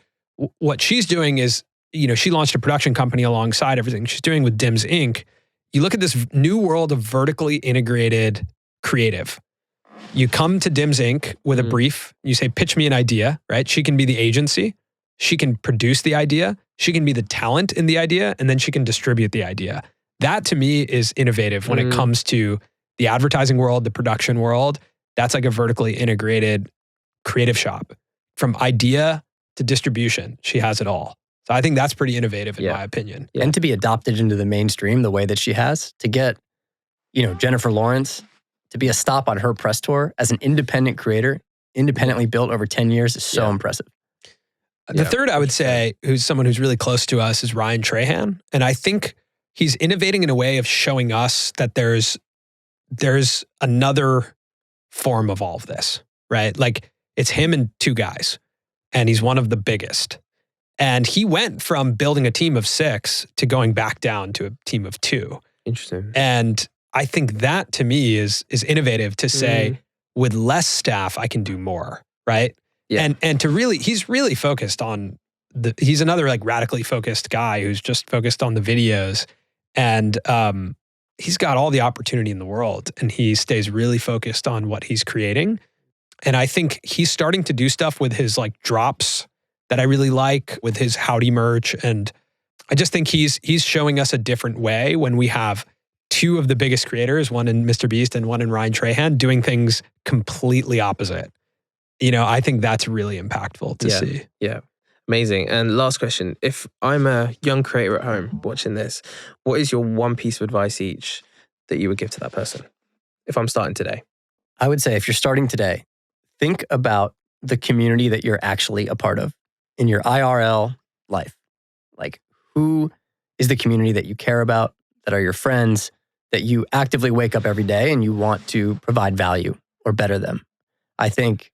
what she's doing is, she launched a production company alongside everything she's doing with Dims Inc. You look at this new world of vertically integrated creative. You come to Dims Inc. with a brief. You say, pitch me an idea, right? She can be the agency. She can produce the idea. She can be the talent in the idea, and then she can distribute the idea. That to me is innovative when it comes to the advertising world, the production world. That's like a vertically integrated creative shop. From idea to distribution, she has it all. So I think that's pretty innovative in my opinion. And to be adopted into the mainstream the way that she has, to get, Jennifer Lawrence to be a stop on her press tour as an independent creator, independently built over 10 years is so impressive. The third, I would say, who's someone who's really close to us is Ryan Trahan. And I think he's innovating in a way of showing us that there's another form of all of this, right? Like it's him and 2 guys, and he's one of the biggest. And he went from building a team of 6 to going back down to a team of 2. Interesting. And I think that to me is innovative to say, with less staff, I can do more, right? Yeah. And to really, he's really focused on he's another like radically focused guy who's just focused on the videos. And he's got all the opportunity in the world, and he stays really focused on what he's creating. And I think he's starting to do stuff with his like drops that I really like, with his Howdy merch. And I just think he's showing us a different way when we have 2 of the biggest creators, one in Mr. Beast and one in Ryan Trahan, doing things completely opposite. I think that's really impactful to see. Yeah. Amazing. And last question. If I'm a young creator at home watching this, what is your one piece of advice each that you would give to that person if I'm starting today? I would say if you're starting today, think about the community that you're actually a part of in your IRL life. Like, who is the community that you care about, that are your friends, that you actively wake up every day and you want to provide value or better them? I think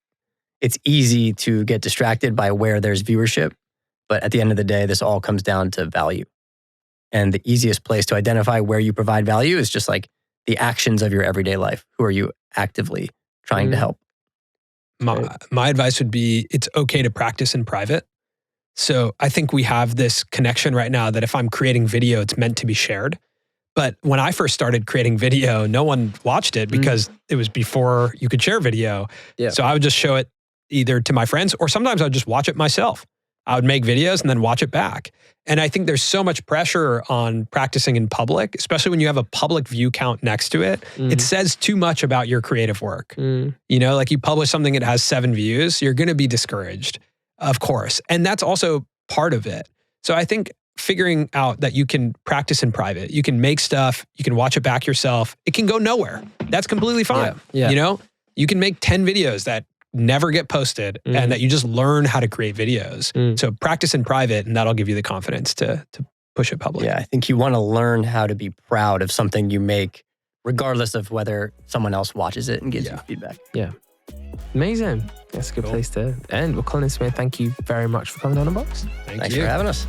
it's easy to get distracted by where there's viewership, but at the end of the day, this all comes down to value. And the easiest place to identify where you provide value is just like the actions of your everyday life. Who are you actively trying to help? My advice would be it's okay to practice in private. So I think we have this connection right now that if I'm creating video, it's meant to be shared. But when I first started creating video, no one watched it because it was before you could share video. Yeah. So I would just show it either to my friends or sometimes I'd just watch it myself. I would make videos and then watch it back. And I think there's so much pressure on practicing in public, especially when you have a public view count next to it. It says too much about your creative work. You know, like you publish something that has 7 views, you're going to be discouraged, of course. And that's also part of it. So I think figuring out that you can practice in private, you can make stuff, you can watch it back yourself. It can go nowhere. That's completely fine. Yeah. You know, you can make 10 videos that never get posted and that you just learn how to create videos. So practice in private and that'll give you the confidence to push it public. Yeah, I think you want to learn how to be proud of something you make, regardless of whether someone else watches it and gives you feedback. Yeah. Amazing. That's a good place to end. Well, Colin and Samir, thank you very much for coming on Unboxed. Thanks for having us.